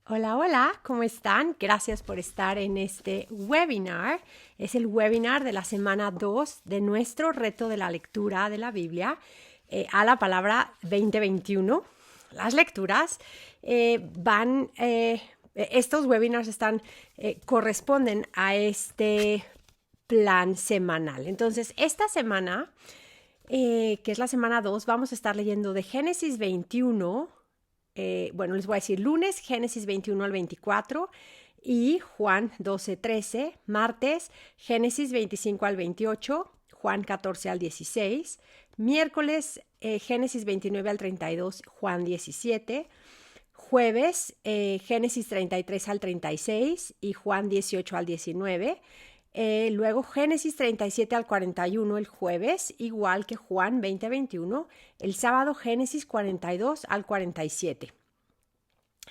Hola, hola, ¿cómo están? Gracias por estar en este webinar. Es el webinar de la semana 2 de nuestro reto de la lectura de la Biblia a la palabra 2021. Las lecturas estos webinars corresponden a este plan semanal. Entonces, esta semana, que es la semana 2, vamos a estar leyendo de Génesis 21. Les voy a decir lunes, Génesis 21 al 24 y Juan 12-13, martes, Génesis 25 al 28, Juan 14 al 16, miércoles, Génesis 29 al 32, Juan 17, jueves, Génesis 33 al 36 y Juan 18 al 19, luego Génesis 37 al 41 el jueves, igual que Juan 20-21, el sábado Génesis 42 al 47.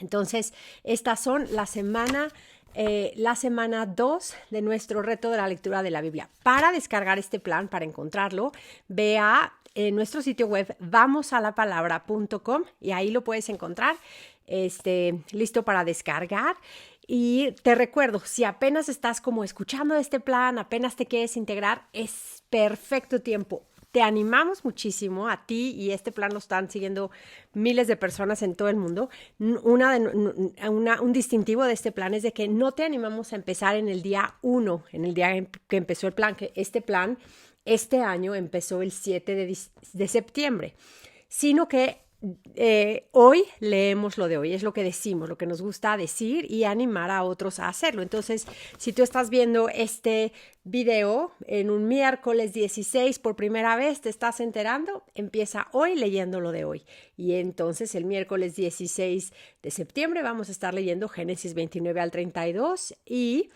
Entonces, estas son la semana 2 de nuestro reto de la lectura de la Biblia. Para descargar este plan, para encontrarlo, ve a nuestro sitio web vamosalapalabra.com y ahí lo puedes encontrar listo para descargar. Y te recuerdo, si apenas estás como escuchando este plan, apenas te quieres integrar, es perfecto tiempo. Te animamos muchísimo a ti, y este plan lo están siguiendo miles de personas en todo el mundo. Un distintivo de este plan es de que no te animamos a empezar en el día 1, en el día que empezó el plan, que este plan este año empezó el 7 de septiembre, sino que hoy leemos lo de hoy, es lo que decimos, lo que nos gusta decir y animar a otros a hacerlo. Entonces, si tú estás viendo este video en un miércoles 16 por primera vez, te estás enterando, empieza hoy leyendo lo de hoy. Y entonces el miércoles 16 de septiembre vamos a estar leyendo Génesis 29 al 32 y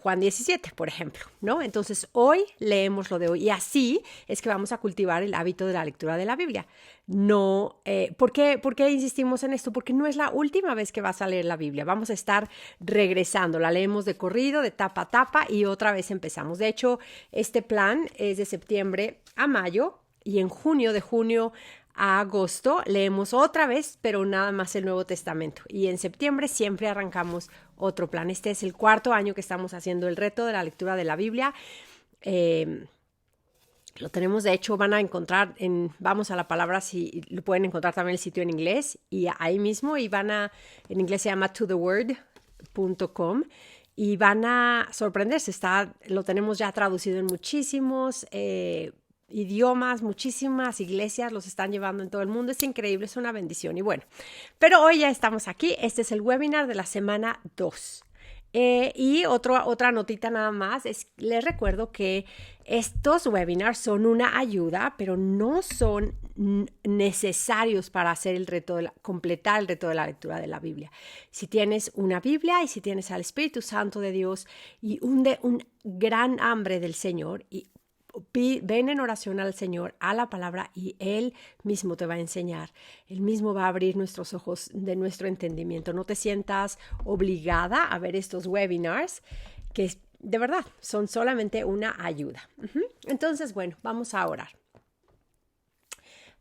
Juan 17, por ejemplo, ¿no? Entonces, hoy leemos lo de hoy y así es que vamos a cultivar el hábito de la lectura de la Biblia. No, ¿por qué insistimos en esto? Porque no es la última vez que vas a leer la Biblia. Vamos a estar regresando. La leemos de corrido, de tapa a tapa y otra vez empezamos. De hecho, este plan es de septiembre a mayo y en junio, de junio a agosto, leemos otra vez, pero nada más el Nuevo Testamento. Y en septiembre siempre arrancamos otro plan. Este es el 4º año que estamos haciendo el reto de la lectura de la Biblia. Lo tenemos, de hecho, van a encontrar en Vamos a la Palabra, si lo pueden encontrar también el sitio en inglés, y ahí mismo, en inglés se llama totheword.com, y van a sorprenderse. Lo tenemos ya traducido en muchísimos idiomas, muchísimas iglesias los están llevando en todo el mundo. Es increíble, es una bendición. Y bueno, pero hoy ya estamos aquí. Este es el webinar de la semana 2. Y otra notita nada más, les recuerdo que estos webinars son una ayuda, pero no son necesarios para hacer completar el reto de la lectura de la Biblia. Si tienes una Biblia y si tienes al Espíritu Santo de Dios y un gran hambre del Señor, y ven en oración al Señor, a la palabra, y Él mismo te va a enseñar. Él mismo va a abrir nuestros ojos de nuestro entendimiento. No te sientas obligada a ver estos webinars, que de verdad son solamente una ayuda. Entonces, bueno, vamos a orar.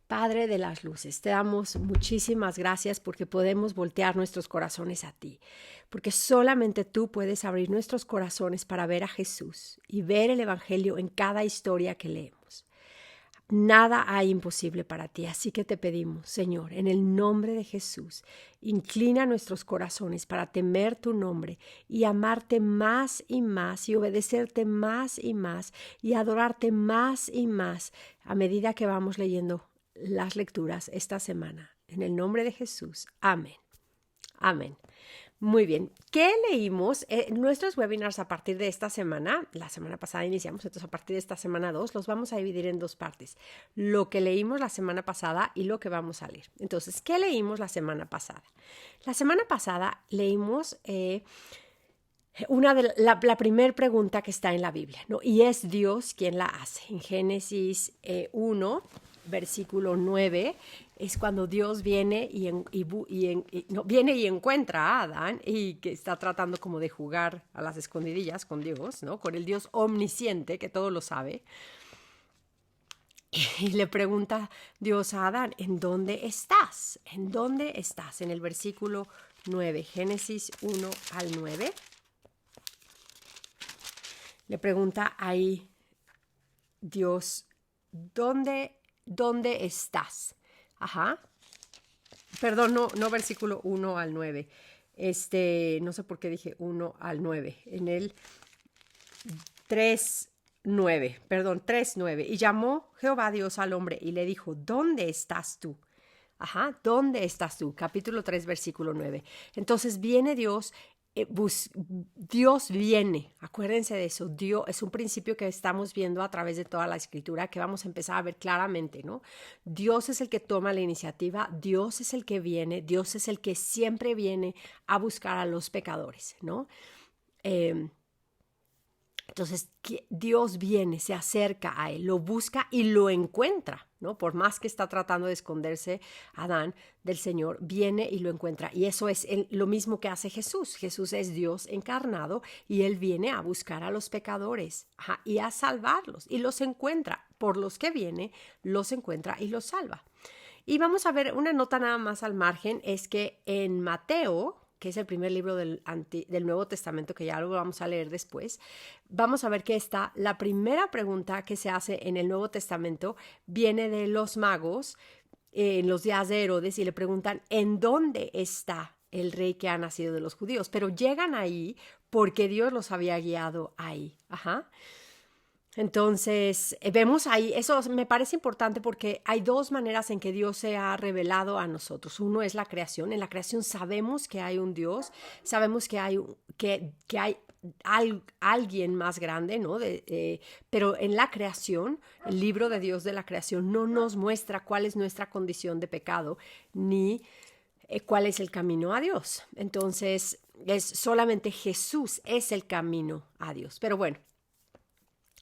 Padre de las luces, te damos muchísimas gracias porque podemos voltear nuestros corazones a ti, porque solamente tú puedes abrir nuestros corazones para ver a Jesús y ver el Evangelio en cada historia que leemos. Nada hay imposible para ti, así que te pedimos, Señor, en el nombre de Jesús, inclina nuestros corazones para temer tu nombre y amarte más y más y obedecerte más y adorarte más y más a medida que vamos leyendo las lecturas esta semana. En el nombre de Jesús. Amén. Amén. Muy bien. ¿Qué leímos? Nuestros webinars a partir de esta semana, la semana pasada iniciamos, entonces a partir de esta semana 2, los vamos a dividir en 2 partes. Lo que leímos la semana pasada y lo que vamos a leer. Entonces, ¿qué leímos la semana pasada? La semana pasada leímos la primera pregunta que está en la Biblia, ¿no? Y es Dios quien la hace. En Génesis 1, versículo 9, es cuando Dios viene viene y encuentra a Adán, y que está tratando como de jugar a las escondidillas con Dios, ¿no? Con el Dios omnisciente que todo lo sabe. Y le pregunta Dios a Adán, ¿en dónde estás? ¿En dónde estás? En el versículo 9. Génesis 1 al 9. Le pregunta ahí Dios, ¿dónde estás? Ajá. Perdón, no versículo 1 al 9. No sé por qué dije 1 al 9. En el 3:9, perdón, 3:9. Y llamó Jehová Dios al hombre y le dijo, ¿dónde estás tú? Ajá, ¿dónde estás tú? Capítulo 3, versículo 9. Entonces viene Dios, Dios viene, acuérdense de eso, Dios es un principio que estamos viendo a través de toda la escritura, que vamos a empezar a ver claramente, ¿no? Dios es el que toma la iniciativa, Dios es el que viene, Dios es el que siempre viene a buscar a los pecadores, ¿no? Entonces Dios viene, se acerca a él, lo busca y lo encuentra, ¿no? Por más que está tratando de esconderse Adán del Señor, viene y lo encuentra. Y eso es lo mismo que hace Jesús. Jesús es Dios encarnado y él viene a buscar a los pecadores, ajá, y a salvarlos y los encuentra. Por los que viene, los encuentra y los salva. Y vamos a ver una nota nada más al margen, es que en Mateo, que es el primer libro del Nuevo Testamento, que ya lo vamos a leer después, vamos a ver que la primera pregunta que se hace en el Nuevo Testamento viene de los magos en los días de Herodes y le preguntan, ¿en dónde está el rey que ha nacido de los judíos? Pero llegan ahí porque Dios los había guiado ahí. Ajá. Entonces, vemos ahí, eso me parece importante porque hay dos maneras en que Dios se ha revelado a nosotros. Uno es la creación. En la creación sabemos que hay un Dios, sabemos que hay alguien más grande, ¿no? Pero en la creación, el libro de Dios de la creación no nos muestra cuál es nuestra condición de pecado ni cuál es el camino a Dios. Entonces, solamente Jesús es el camino a Dios. Pero bueno.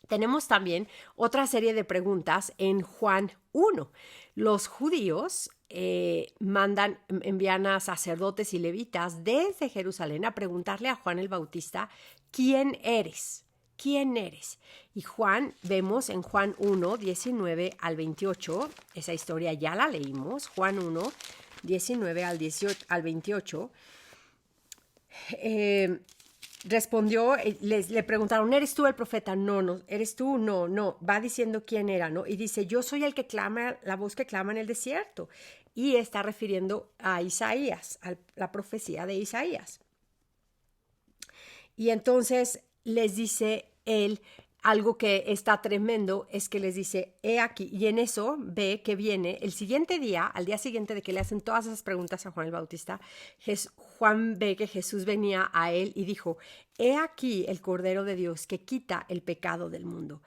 Tenemos también otra serie de preguntas en Juan 1. Los judíos envían a sacerdotes y levitas desde Jerusalén a preguntarle a Juan el Bautista, ¿quién eres? ¿Quién eres? Y Juan, vemos en Juan 1, 19 al 28, esa historia ya la leímos, Juan 1, 19 al 28, respondió, le preguntaron, ¿eres tú el profeta? No, ¿eres tú? No. Va diciendo quién era, ¿no? Y dice, yo soy el que clama, la voz que clama en el desierto. Y está refiriendo a Isaías, a la profecía de Isaías. Y entonces les dice él, algo que está tremendo es que les dice, he aquí, y en eso ve que viene el siguiente día, al día siguiente de que le hacen todas esas preguntas a Juan el Bautista, Juan ve que Jesús venía a él y dijo, he aquí el Cordero de Dios que quita el pecado del mundo.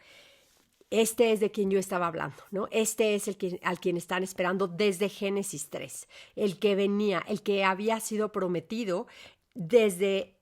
Este es de quien yo estaba hablando, ¿no? Este es al quien están esperando desde Génesis 3, el que venía, el que había sido prometido desde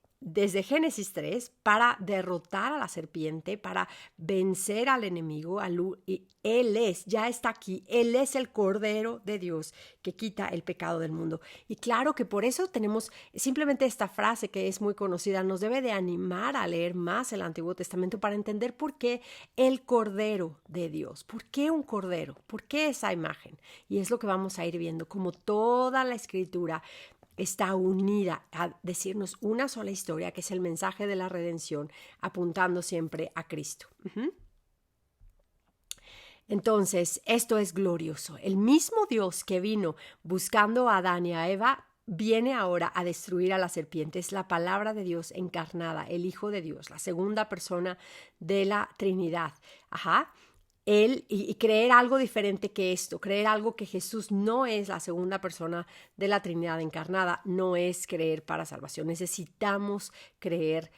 Génesis 3 para derrotar a la serpiente, para vencer al enemigo, y Él ya está aquí, Él es el Cordero de Dios que quita el pecado del mundo. Y claro que por eso tenemos simplemente esta frase que es muy conocida, nos debe de animar a leer más el Antiguo Testamento para entender por qué el Cordero de Dios, por qué un Cordero, por qué esa imagen. Y es lo que vamos a ir viendo, como toda la Escritura está unida a decirnos una sola historia, que es el mensaje de la redención, apuntando siempre a Cristo. Entonces, esto es glorioso. El mismo Dios que vino buscando a Adán y a Eva, viene ahora a destruir a la serpiente. Es la palabra de Dios encarnada, el Hijo de Dios, la segunda persona de la Trinidad. Ajá. Él, y creer algo diferente que esto, creer algo que Jesús no es la segunda persona de la Trinidad encarnada, no es creer para salvación. Necesitamos creer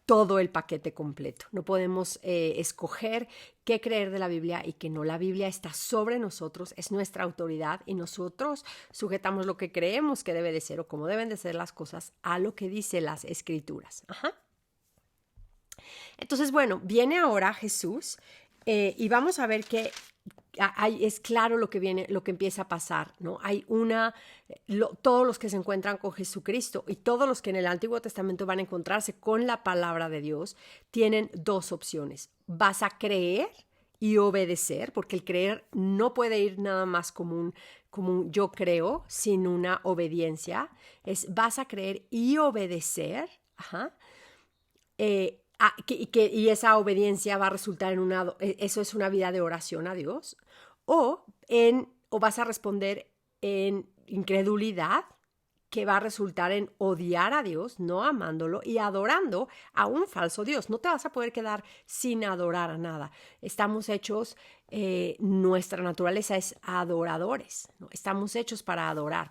todo el paquete completo. No podemos escoger qué creer de la Biblia y qué no. La Biblia está sobre nosotros, es nuestra autoridad y nosotros sujetamos lo que creemos que debe de ser o cómo deben de ser las cosas a lo que dice las Escrituras. Ajá. Entonces, bueno, viene ahora Jesús. Y vamos a ver que es claro lo que empieza a pasar, ¿no? Todos los que se encuentran con Jesucristo y todos los que en el Antiguo Testamento van a encontrarse con la palabra de Dios tienen dos opciones. Vas a creer y obedecer, porque el creer no puede ir nada más como un yo creo sin una obediencia. Vas a creer y obedecer, ajá, y esa obediencia va a resultar en eso es una vida de oración a Dios, o vas a responder en incredulidad, que va a resultar en odiar a Dios, no amándolo y adorando a un falso Dios. No te vas a poder quedar sin adorar a nada. Estamos hechos, nuestra naturaleza es adoradores, ¿no? Estamos hechos para adorar,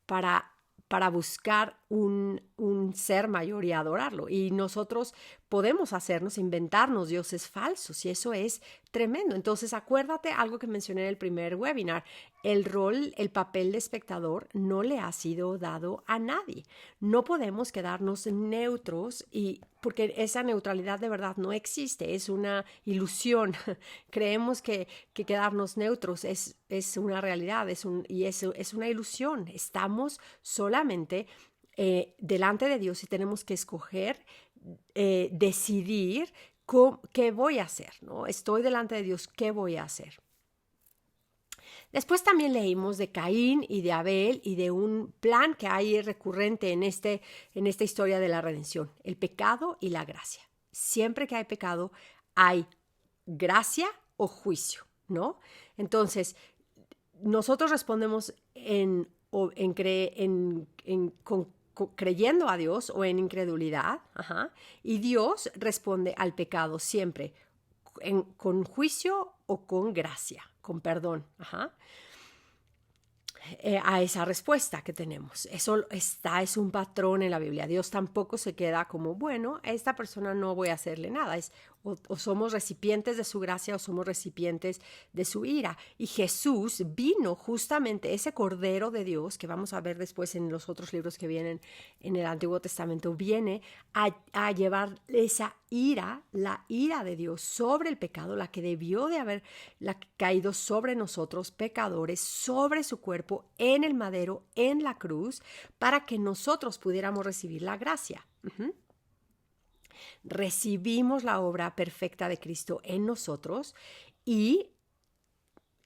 para buscar un ser mayor y adorarlo. Y nosotros podemos inventarnos dioses falsos, y eso es tremendo. Entonces, acuérdate algo que mencioné en el primer webinar. El papel de espectador no le ha sido dado a nadie. No podemos quedarnos neutros, porque esa neutralidad de verdad no existe, es una ilusión. Creemos que quedarnos neutros es una realidad, es una ilusión. Estamos solamente delante de Dios y tenemos que escoger, decidir qué voy a hacer, ¿no? Estoy delante de Dios, ¿qué voy a hacer? Después también leímos de Caín y de Abel y de un plan que hay recurrente en esta historia de la redención, el pecado y la gracia. Siempre que hay pecado, hay gracia o juicio, ¿no? Entonces, nosotros respondemos creyendo a Dios o en incredulidad, ajá, y Dios responde al pecado siempre con juicio o con gracia, con perdón, ajá, a esa respuesta que tenemos. Eso es un patrón en la Biblia. Dios tampoco se queda como, bueno, a esta persona no voy a hacerle nada. O somos recipientes de su gracia o somos recipientes de su ira. Y Jesús vino justamente, ese Cordero de Dios, que vamos a ver después en los otros libros que vienen en el Antiguo Testamento, viene a llevar esa ira, la ira de Dios sobre el pecado, la que debió de haber caído sobre nosotros, pecadores, sobre su cuerpo, en el madero, en la cruz, para que nosotros pudiéramos recibir la gracia. Recibimos la obra perfecta de Cristo en nosotros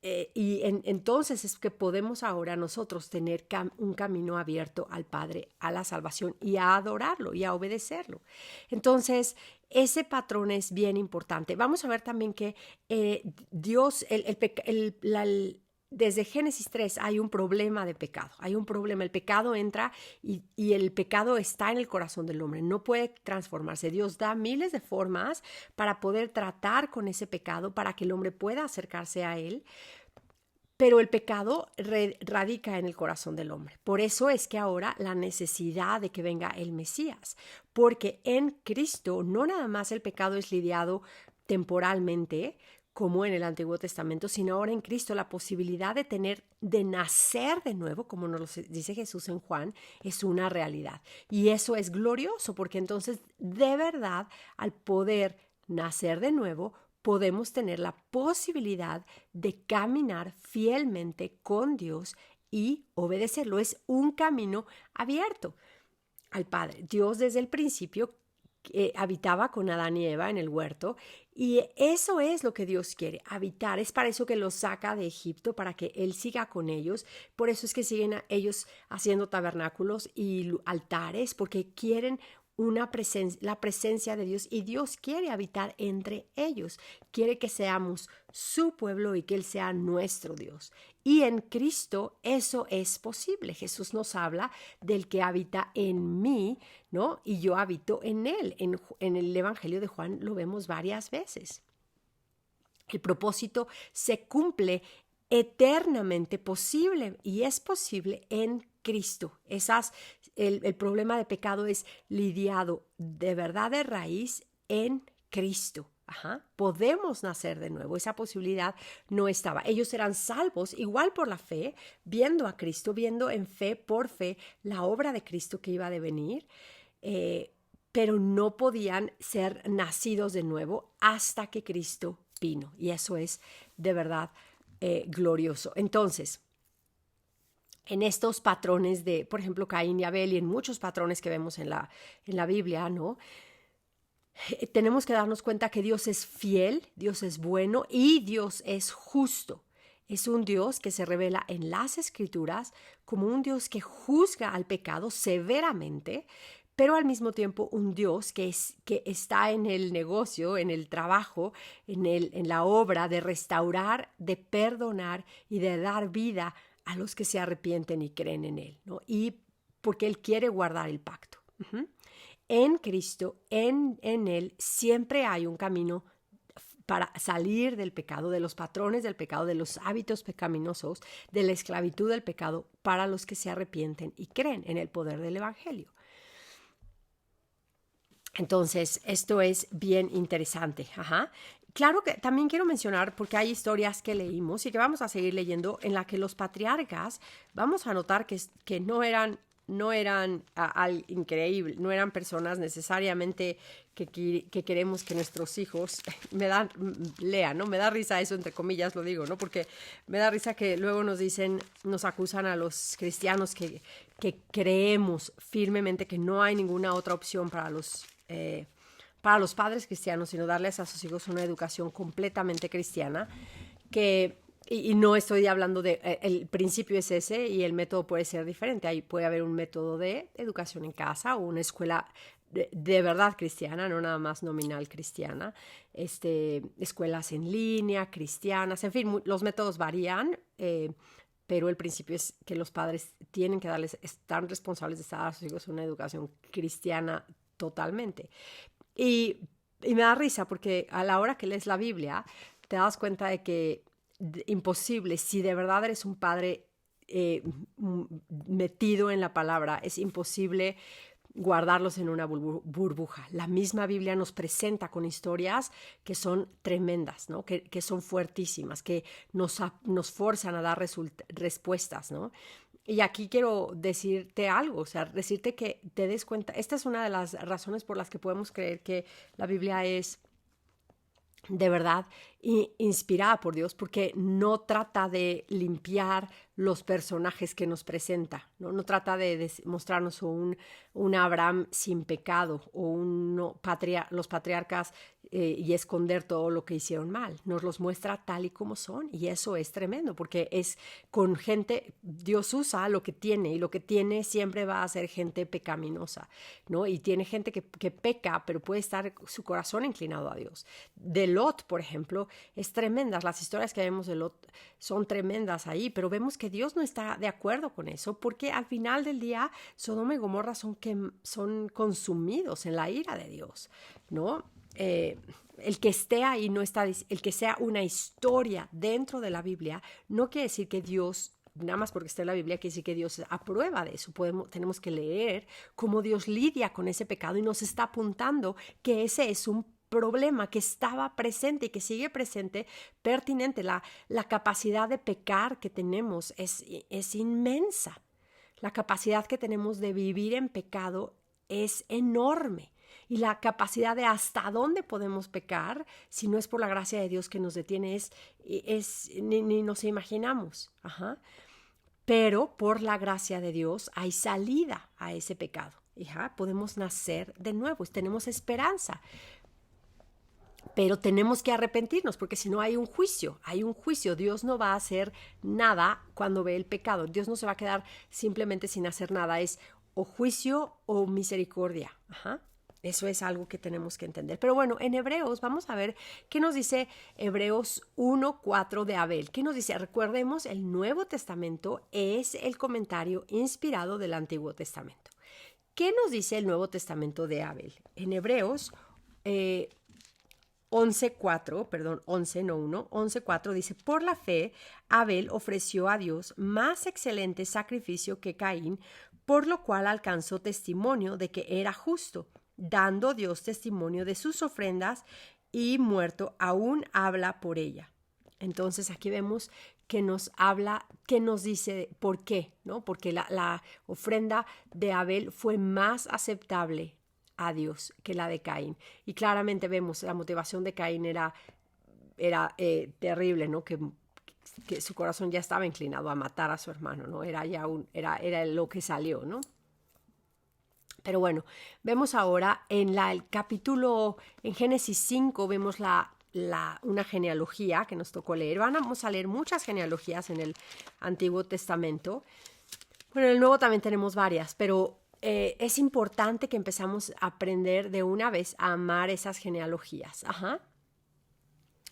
entonces es que podemos ahora nosotros tener un camino abierto al Padre, a la salvación y a adorarlo y a obedecerlo. Entonces, ese patrón es bien importante. Vamos a ver también que Dios, desde Génesis 3 hay un problema de pecado, hay un problema, el pecado entra y el pecado está en el corazón del hombre, no puede transformarse. Dios da miles de formas para poder tratar con ese pecado, para que el hombre pueda acercarse a él, pero el pecado radica en el corazón del hombre. Por eso es que ahora la necesidad de que venga el Mesías, porque en Cristo no nada más el pecado es lidiado temporalmente, como en el Antiguo Testamento, sino ahora en Cristo la posibilidad de nacer de nuevo, como nos lo dice Jesús en Juan, es una realidad. Y eso es glorioso, porque entonces de verdad, al poder nacer de nuevo, podemos tener la posibilidad de caminar fielmente con Dios y obedecerlo. Es un camino abierto al Padre. Dios desde el principio habitaba con Adán y Eva en el huerto, y eso es lo que Dios quiere, habitar. Es para eso que los saca de Egipto, para que Él siga con ellos. Por eso es que siguen ellos haciendo tabernáculos y altares, porque quieren la presencia de Dios, y Dios quiere habitar entre ellos, quiere que seamos su pueblo y que Él sea nuestro Dios. Y en Cristo eso es posible. Jesús nos habla del que habita en mí, ¿no? Y yo habito en Él. En el Evangelio de Juan lo vemos varias veces. El propósito se cumple eternamente, posible, y es posible en Cristo. El problema de pecado es lidiado de verdad de raíz en Cristo. Ajá. Podemos nacer de nuevo. Esa posibilidad no estaba. Ellos eran salvos igual por la fe, viendo a Cristo, viendo en fe, por fe, la obra de Cristo que iba a devenir, pero no podían ser nacidos de nuevo hasta que Cristo vino. Y eso es de verdad glorioso. Entonces, en estos patrones de, por ejemplo, Caín y Abel, y en muchos patrones que vemos en la Biblia, ¿no? tenemos que darnos cuenta que Dios es fiel, Dios es bueno y Dios es justo. Es un Dios que se revela en las Escrituras como un Dios que juzga al pecado severamente, pero al mismo tiempo un Dios que está en el negocio, en el trabajo, en la obra de restaurar, de perdonar y de dar vida a los que se arrepienten y creen en Él, ¿no? Y porque Él quiere guardar el pacto. En Cristo, en Él, siempre hay un camino para salir del pecado, de los patrones del pecado, de los hábitos pecaminosos, de la esclavitud del pecado, para los que se arrepienten y creen en el poder del Evangelio. Entonces, esto es bien interesante. Claro que también quiero mencionar, porque hay historias que leímos y que vamos a seguir leyendo, en la que los patriarcas, vamos a notar que no eran increíble, no eran personas necesariamente que queremos que nuestros hijos lean, ¿no? Me da risa eso, entre comillas lo digo, ¿no? Porque me da risa que luego nos acusan a los cristianos que creemos firmemente que no hay ninguna otra opción para los padres cristianos, sino darles a sus hijos una educación completamente cristiana, y no estoy hablando el principio es ese y el método puede ser diferente. Ahí puede haber un método de educación en casa o una escuela de verdad cristiana, no nada más nominal cristiana, escuelas en línea, cristianas, en fin, los métodos varían, pero el principio es que los padres están responsables de dar a sus hijos una educación cristiana totalmente. Y me da risa porque a la hora que lees la Biblia te das cuenta de que imposible, si de verdad eres un padre metido en la palabra, es imposible guardarlos en una burbuja. La misma Biblia nos presenta con historias que son tremendas, ¿no? Que son fuertísimas, que nos forzan a dar respuestas, ¿no? Y aquí quiero decirte algo, o sea, decirte que te des cuenta, esta es una de las razones por las que podemos creer que la Biblia es de verdad inspirada por Dios, porque no trata de limpiar los personajes que nos presenta, no trata de mostrarnos un Abraham sin pecado o los patriarcas y esconder todo lo que hicieron mal. Nos los muestra tal y como son, y eso es tremendo, porque es con gente, Dios usa lo que tiene, y lo que tiene siempre va a ser gente pecaminosa, ¿no? Y tiene gente que peca, pero puede estar su corazón inclinado a Dios. De Lot, por ejemplo, es tremenda. Las historias que vemos de Lot son tremendas ahí, pero vemos que Dios no está de acuerdo con eso, porque al final del día Sodoma y Gomorra son consumidos en la ira de Dios, ¿no? El que esté ahí no está, el que sea una historia dentro de la Biblia, no quiere decir que Dios, nada más porque está en la Biblia, quiere decir que Dios aprueba de eso. Tenemos que leer cómo Dios lidia con ese pecado y nos está apuntando que ese es un problema que estaba presente y que sigue presente, pertinente. La capacidad de pecar que tenemos es inmensa. La capacidad que tenemos de vivir en pecado es enorme. Y la capacidad de hasta dónde podemos pecar, si no es por la gracia de Dios que nos detiene, ni nos imaginamos. Pero por la gracia de Dios hay salida a ese pecado. Podemos nacer de nuevo, tenemos esperanza. Pero tenemos que arrepentirnos, porque si no hay un juicio. Dios no va a hacer nada cuando ve el pecado. Dios no se va a quedar simplemente sin hacer nada. Es o juicio o misericordia. Eso es algo que tenemos que entender. Pero bueno, en Hebreos vamos a ver qué nos dice Hebreos 1:4 de Abel. ¿Qué nos dice? Recordemos, el Nuevo Testamento es el comentario inspirado del Antiguo Testamento. ¿Qué nos dice el Nuevo Testamento de Abel? En Hebreos 11:4 dice: por la fe, Abel ofreció a Dios más excelente sacrificio que Caín, por lo cual alcanzó testimonio de que era justo, dando Dios testimonio de sus ofrendas, y muerto aún habla por ella. Entonces aquí vemos que nos habla, que nos dice por qué, ¿no? Porque la ofrenda de Abel fue más aceptable a Dios que la de Caín. Y claramente vemos la motivación de Caín era terrible, ¿no? Que su corazón ya estaba inclinado a matar a su hermano, ¿no? Era lo que salió, ¿no? Pero bueno, vemos ahora el capítulo, en Génesis 5, vemos una genealogía que nos tocó leer. Vamos a leer muchas genealogías en el Antiguo Testamento. Bueno, en el Nuevo también tenemos varias, pero es importante que empezamos a aprender de una vez a amar esas genealogías. Ajá.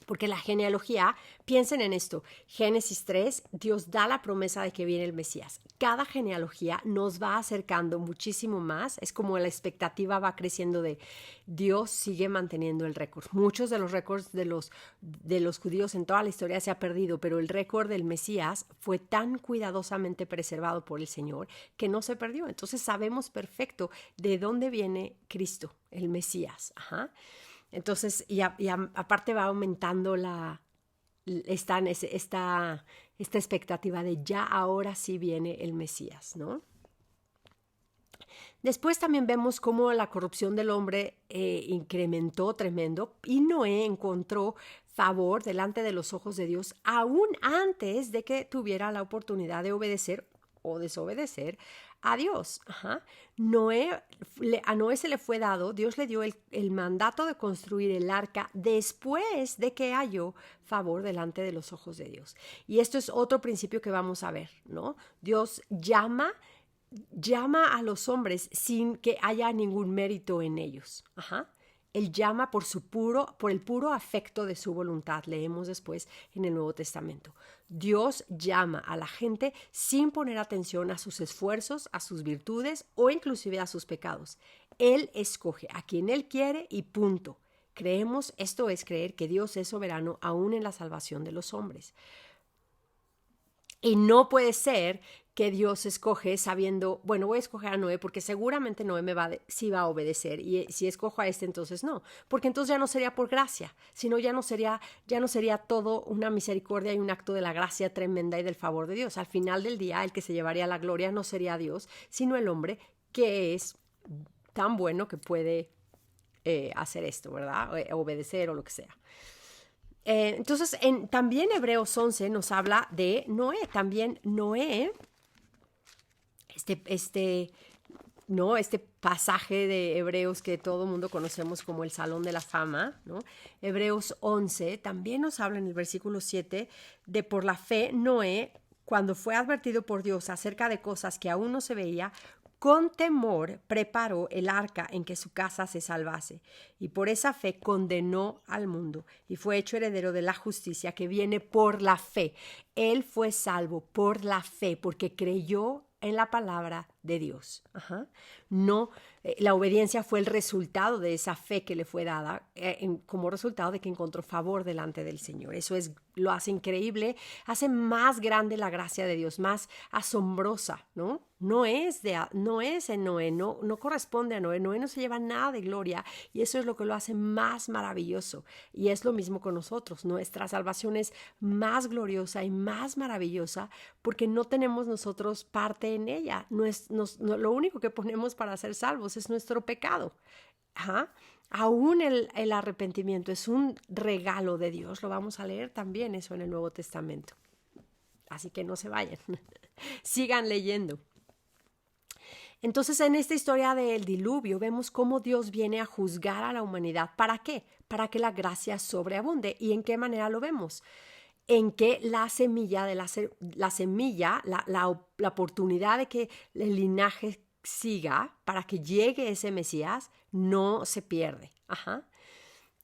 Porque la genealogía, piensen en esto, Génesis 3, Dios da la promesa de que viene el Mesías. Cada genealogía nos va acercando muchísimo más, es como la expectativa va creciendo de Dios sigue manteniendo el récord. Muchos de los récords de los judíos en toda la historia se ha perdido, pero el récord del Mesías fue tan cuidadosamente preservado por el Señor que no se perdió. Entonces sabemos perfecto de dónde viene Cristo, el Mesías. Ajá. Entonces, aparte va aumentando esta expectativa de ya ahora sí viene el Mesías, ¿no? Después también vemos cómo la corrupción del hombre incrementó tremendo y Noé encontró favor delante de los ojos de Dios aún antes de que tuviera la oportunidad de obedecer o desobedecer a Dios. Ajá. A Noé se le fue dado, Dios le dio el mandato de construir el arca después de que halló favor delante de los ojos de Dios. Y esto es otro principio que vamos a ver, ¿no? Dios llama a los hombres sin que haya ningún mérito en ellos. Ajá. Él llama por el puro afecto de su voluntad. Leemos después en el Nuevo Testamento. Dios llama a la gente sin poner atención a sus esfuerzos, a sus virtudes o inclusive a sus pecados. Él escoge a quien Él quiere y punto. Esto es creer que Dios es soberano aún en la salvación de los hombres. Y no puede ser que Dios escoge sabiendo, bueno, voy a escoger a Noé porque seguramente Noé sí va a obedecer y si escojo a este entonces no, porque entonces ya no sería por gracia, sino ya no sería todo una misericordia y un acto de la gracia tremenda y del favor de Dios. Al final del día el que se llevaría la gloria no sería Dios, sino el hombre que es tan bueno que puede hacer esto, ¿verdad? Obedecer o lo que sea. Entonces, también Hebreos 11 nos habla de Noé. También Noé, este pasaje de Hebreos que todo el mundo conocemos como el Salón de la Fama, ¿no? Hebreos 11 también nos habla en el versículo 7 de por la fe Noé, cuando fue advertido por Dios acerca de cosas que aún no se veía, con temor preparó el arca en que su casa se salvase, y por esa fe condenó al mundo, y fue hecho heredero de la justicia que viene por la fe. Él fue salvo por la fe, porque creyó en la palabra de Dios. Ajá. No, la obediencia fue el resultado de esa fe que le fue dada, como resultado de que encontró favor delante del Señor. Eso lo hace increíble, hace más grande la gracia de Dios, más asombrosa, ¿no? No es en Noé, no corresponde a Noé. Noé no se lleva nada de gloria y eso es lo que lo hace más maravilloso. Y es lo mismo con nosotros. Nuestra salvación es más gloriosa y más maravillosa porque no tenemos nosotros parte en ella. Lo único que ponemos para ser salvos es nuestro pecado. Ajá. Aún el arrepentimiento es un regalo de Dios. Lo vamos a leer también eso en el Nuevo Testamento. Así que no se vayan. Sigan leyendo. Entonces, en esta historia del diluvio vemos cómo Dios viene a juzgar a la humanidad. ¿Para qué? Para que la gracia sobreabunde. ¿Y en qué manera lo vemos? En que la semilla, la oportunidad de que el linaje siga para que llegue ese Mesías, no se pierde. Ajá.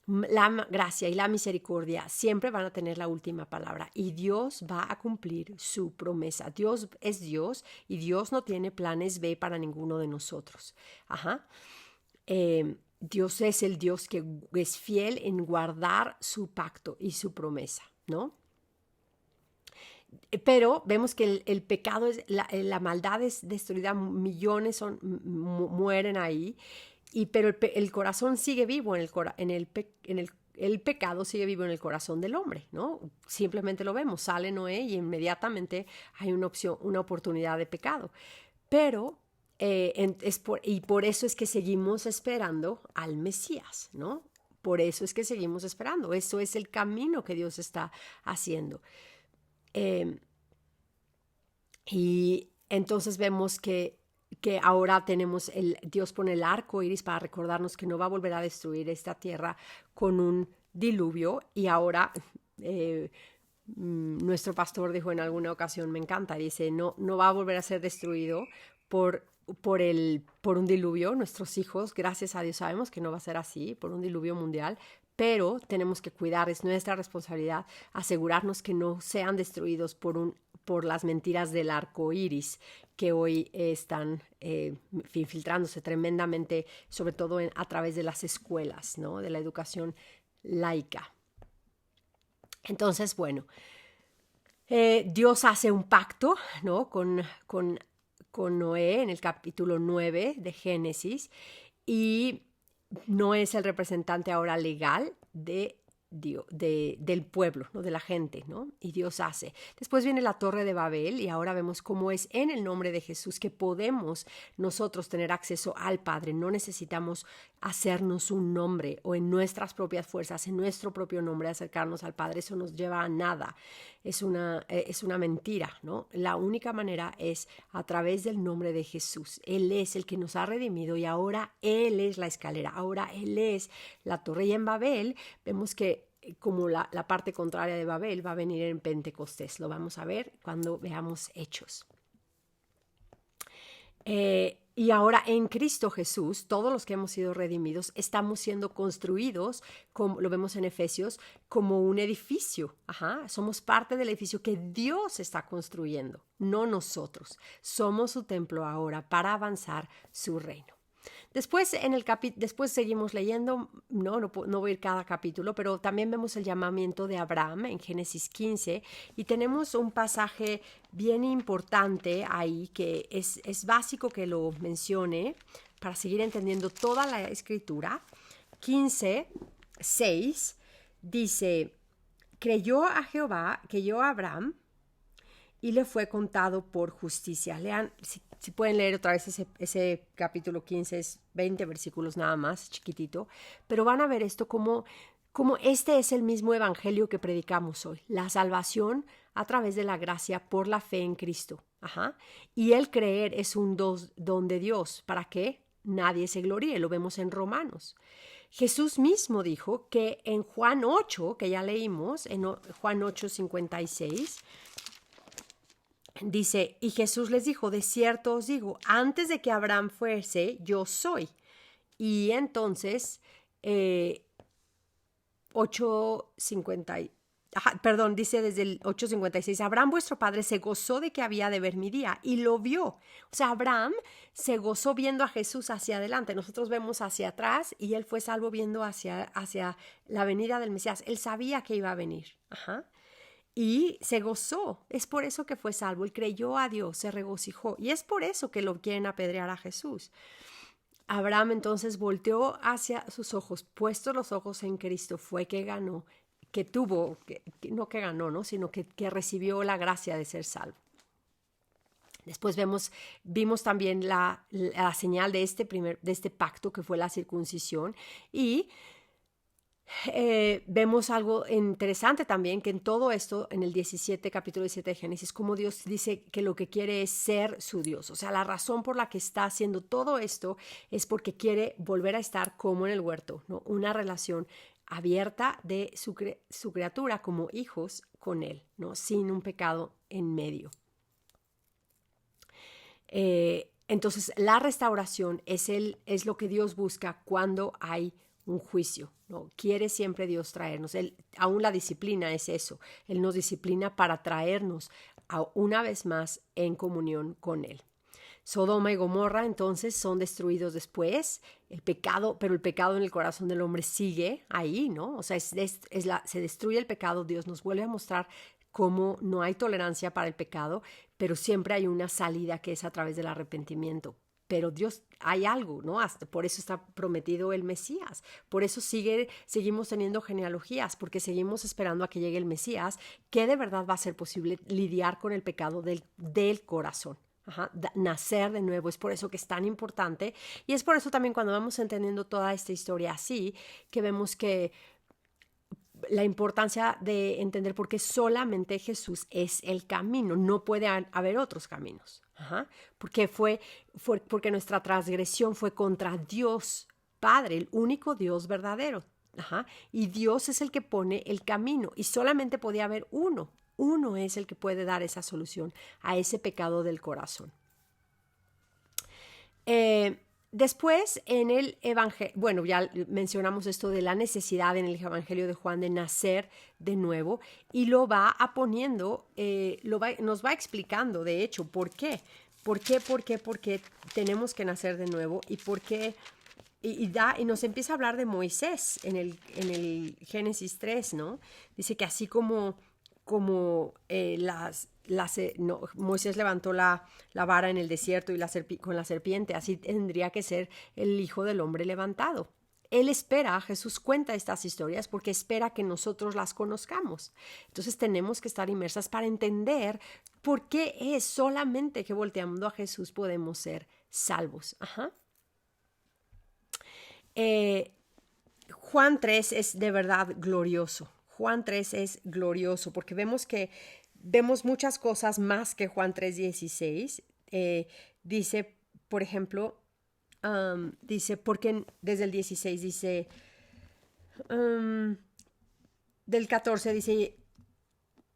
La gracia y la misericordia siempre van a tener la última palabra y Dios va a cumplir su promesa. Dios es Dios y Dios no tiene planes B para ninguno de nosotros. Ajá. Dios es el Dios que es fiel en guardar su pacto y su promesa, ¿no? Pero vemos que el pecado, la maldad es destruida, millones mueren ahí. Pero el corazón sigue vivo el pecado sigue vivo en el corazón del hombre, ¿no? Simplemente lo vemos, sale Noé y inmediatamente hay una oportunidad de pecado. Pero por eso es que seguimos esperando al Mesías, ¿no? Por eso es que seguimos esperando. Eso es el camino que Dios está haciendo. Y entonces vemos que que ahora tenemos, Dios pone el arco iris para recordarnos que no va a volver a destruir esta tierra con un diluvio. Y ahora nuestro pastor dijo en alguna ocasión, me encanta, dice, no va a volver a ser destruido por un diluvio. Nuestros hijos, gracias a Dios, sabemos que no va a ser así, por un diluvio mundial, pero tenemos que cuidar, es nuestra responsabilidad asegurarnos que no sean destruidos por las mentiras del arco iris que hoy están infiltrándose tremendamente, sobre todo a través de las escuelas, ¿no? De la educación laica. Entonces, bueno, Dios hace un pacto, ¿no? con Noé en el capítulo 9 de Génesis, y no es el representante ahora legal del pueblo, ¿no? De la gente, ¿no? Y Dios hace. Después viene la Torre de Babel y ahora vemos cómo es en el nombre de Jesús que podemos nosotros tener acceso al Padre. No necesitamos hacernos un nombre o en nuestras propias fuerzas, en nuestro propio nombre acercarnos al Padre. Eso nos lleva a nada. Es una mentira, ¿no? La única manera es a través del nombre de Jesús. Él es el que nos ha redimido y ahora Él es la escalera, ahora Él es la torre. Y en Babel vemos que como la parte contraria de Babel va a venir en Pentecostés. Lo vamos a ver cuando veamos Hechos. Y ahora en Cristo Jesús, todos los que hemos sido redimidos, estamos siendo construidos, como lo vemos en Efesios, como un edificio. Somos parte del edificio que Dios está construyendo, no nosotros. Somos su templo ahora para avanzar su reino. Después, después seguimos leyendo, no voy a ir cada capítulo, pero también vemos el llamamiento de Abraham en Génesis 15 y tenemos un pasaje bien importante ahí que es básico que lo mencione para seguir entendiendo toda la escritura. 15:6 dice, creyó a Jehová, creyó a Abraham y le fue contado por justicia. Lean, si pueden leer otra vez ese capítulo 15, es 20 versículos nada más, chiquitito, pero van a ver esto como este es el mismo evangelio que predicamos hoy, la salvación a través de la gracia por la fe en Cristo. Y el creer es un don de Dios, ¿para qué? Nadie se gloríe, lo vemos en Romanos. Jesús mismo dijo que en Juan 8, que ya leímos, en Juan 8:56, dice, y Jesús les dijo, de cierto os digo, antes de que Abraham fuese, yo soy. Y entonces, 8:50, dice desde el 8:56, Abraham vuestro padre se gozó de que había de ver mi día y lo vio. O sea, Abraham se gozó viendo a Jesús hacia adelante. Nosotros vemos hacia atrás y él fue salvo viendo hacia la venida del Mesías. Él sabía que iba a venir. Y se gozó, es por eso que fue salvo, él creyó a Dios, se regocijó y es por eso que lo quieren apedrear a Jesús. Abraham entonces volteó hacia sus ojos, puestos los ojos en Cristo, fue que ganó, no que ganó, ¿no? Sino que recibió la gracia de ser salvo. Después vimos también la señal de este pacto que fue la circuncisión y vemos algo interesante también, que en todo esto, en el capítulo 17 de Génesis, como Dios dice que lo que quiere es ser su Dios. O sea, la razón por la que está haciendo todo esto es porque quiere volver a estar como en el huerto, ¿no? Una relación abierta de su criatura como hijos con Él, ¿no? Sin un pecado en medio. Entonces, la restauración es lo que Dios busca cuando hay un juicio, ¿no? Quiere siempre Dios traernos. Aún la disciplina es eso. Él nos disciplina para traernos una vez más en comunión con Él. Sodoma y Gomorra entonces son destruidos después. Pero el pecado en el corazón del hombre sigue ahí, ¿no? O sea, se destruye el pecado. Dios nos vuelve a mostrar cómo no hay tolerancia para el pecado, pero siempre hay una salida que es a través del arrepentimiento. Pero Dios, hay algo, ¿no? Por eso está prometido el Mesías. Por eso seguimos teniendo genealogías, porque seguimos esperando a que llegue el Mesías, que de verdad va a ser posible lidiar con el pecado del corazón. Nacer de nuevo. Es por eso que es tan importante. Y es por eso también cuando vamos entendiendo toda esta historia así, que vemos que la importancia de entender por qué solamente Jesús es el camino, no puede haber otros caminos. Ajá. Porque porque nuestra transgresión fue contra Dios Padre, el único Dios verdadero. Ajá. Y Dios es el que pone el camino y solamente podía haber uno. Uno es el que puede dar esa solución a ese pecado del corazón. Después en el Evangelio, bueno, ya mencionamos esto de la necesidad en el Evangelio de Juan de nacer de nuevo y lo va poniendo, nos va explicando de hecho por qué. ¿Por qué tenemos que nacer de nuevo y por qué? Y nos empieza a hablar de Moisés en el Génesis 3, ¿no? Dice que así como Moisés levantó la vara en el desierto y con la serpiente, así tendría que ser el Hijo del Hombre levantado. Él espera, Jesús cuenta estas historias porque espera que nosotros las conozcamos. Entonces tenemos que estar inmersas para entender por qué es solamente que volteando a Jesús podemos ser salvos. Ajá. Juan 3 es de verdad glorioso. Juan 3 es glorioso porque vemos muchas cosas más que Juan 3:16. Dice, por ejemplo, porque desde el 16 dice, del 14 dice,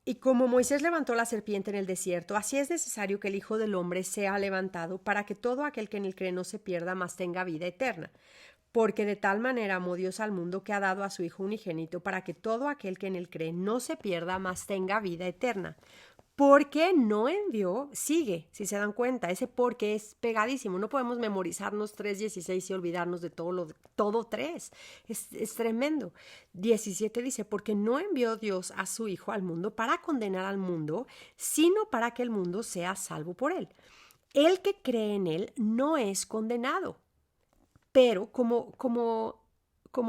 y como Moisés levantó la serpiente en el desierto, así es necesario que el Hijo del Hombre sea levantado para que todo aquel que en él cree no se pierda, mas tenga vida eterna. Porque de tal manera amó Dios al mundo que ha dado a su Hijo unigénito para que todo aquel que en él cree no se pierda, mas tenga vida eterna. Porque no envió, sigue, si se dan cuenta, ese porque es pegadísimo. No podemos memorizarnos 3:16 y olvidarnos de todo 3. Es tremendo. 17 dice, porque no envió Dios a su Hijo al mundo para condenar al mundo, sino para que el mundo sea salvo por él. El que cree en él no es condenado. Pero como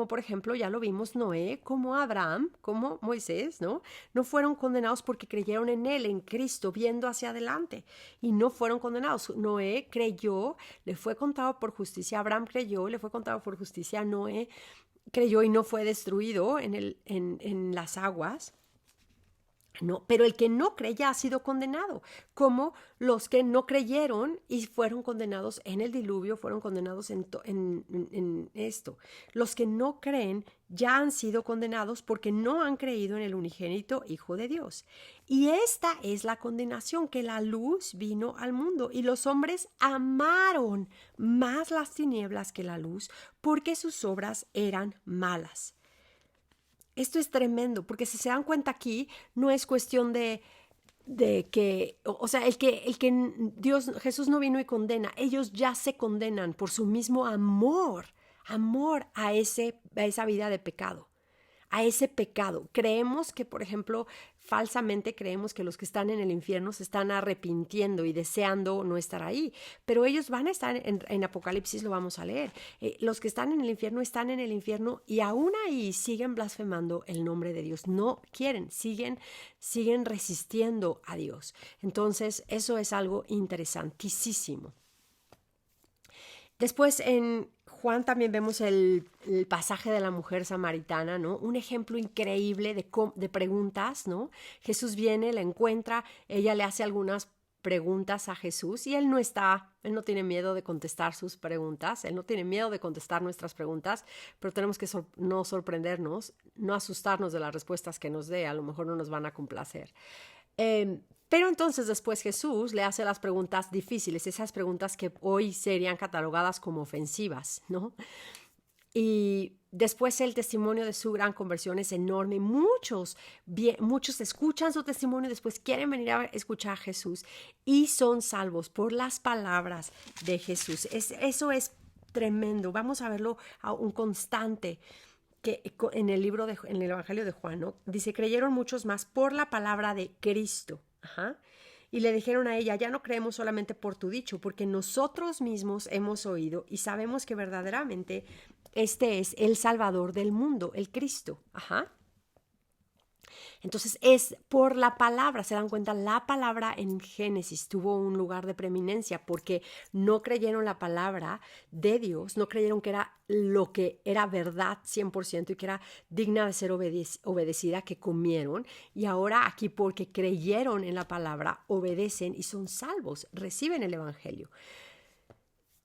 por ejemplo, ya lo vimos, Noé, como Abraham, como Moisés, ¿no? No fueron condenados porque creyeron en él, en Cristo, viendo hacia adelante. Y no fueron condenados. Noé creyó, le fue contado por justicia. Abraham creyó, le fue contado por justicia. Noé creyó y no fue destruido en las aguas. No, pero el que no cree ya ha sido condenado, como los que no creyeron y fueron condenados en el diluvio, fueron condenados en esto. Los que no creen ya han sido condenados porque no han creído en el unigénito Hijo de Dios. Y esta es la condenación, que la luz vino al mundo y los hombres amaron más las tinieblas que la luz porque sus obras eran malas. Esto es tremendo, porque si se dan cuenta aquí, no es cuestión de que, o sea, Jesús no vino y condena, ellos ya se condenan por su mismo amor a esa vida de pecado, a ese pecado. Creemos que, por ejemplo, falsamente creemos que los que están en el infierno se están arrepintiendo y deseando no estar ahí, pero ellos van a estar en Apocalipsis, lo vamos a leer. Los que están en el infierno y aún ahí siguen blasfemando el nombre de Dios. No quieren, siguen resistiendo a Dios. Entonces, eso es algo interesantísimo. Después en Juan también vemos el pasaje de la mujer samaritana, ¿no? Un ejemplo increíble de preguntas, ¿no? Jesús viene, la encuentra, ella le hace algunas preguntas a Jesús y él no tiene miedo de contestar sus preguntas, él no tiene miedo de contestar nuestras preguntas, pero tenemos que no sorprendernos, no asustarnos de las respuestas que nos dé, a lo mejor no nos van a complacer. Pero entonces después Jesús le hace las preguntas difíciles, esas preguntas que hoy serían catalogadas como ofensivas, ¿no? Y después el testimonio de su gran conversión es enorme. Muchos escuchan su testimonio y después quieren venir a escuchar a Jesús y son salvos por las palabras de Jesús. Eso es tremendo. Vamos a verlo a un constante que en el Evangelio de Juan, ¿no? Dice, creyeron muchos más por la palabra de Cristo. Ajá. Y le dijeron a ella, ya no creemos solamente por tu dicho, porque nosotros mismos hemos oído y sabemos que verdaderamente este es el Salvador del mundo, el Cristo. Ajá. Entonces es por la palabra, se dan cuenta, la palabra en Génesis tuvo un lugar de preeminencia porque no creyeron la palabra de Dios, no creyeron que era lo que era verdad 100% y que era digna de ser obedecida, que comieron, y ahora aquí porque creyeron en la palabra, obedecen y son salvos, reciben el evangelio.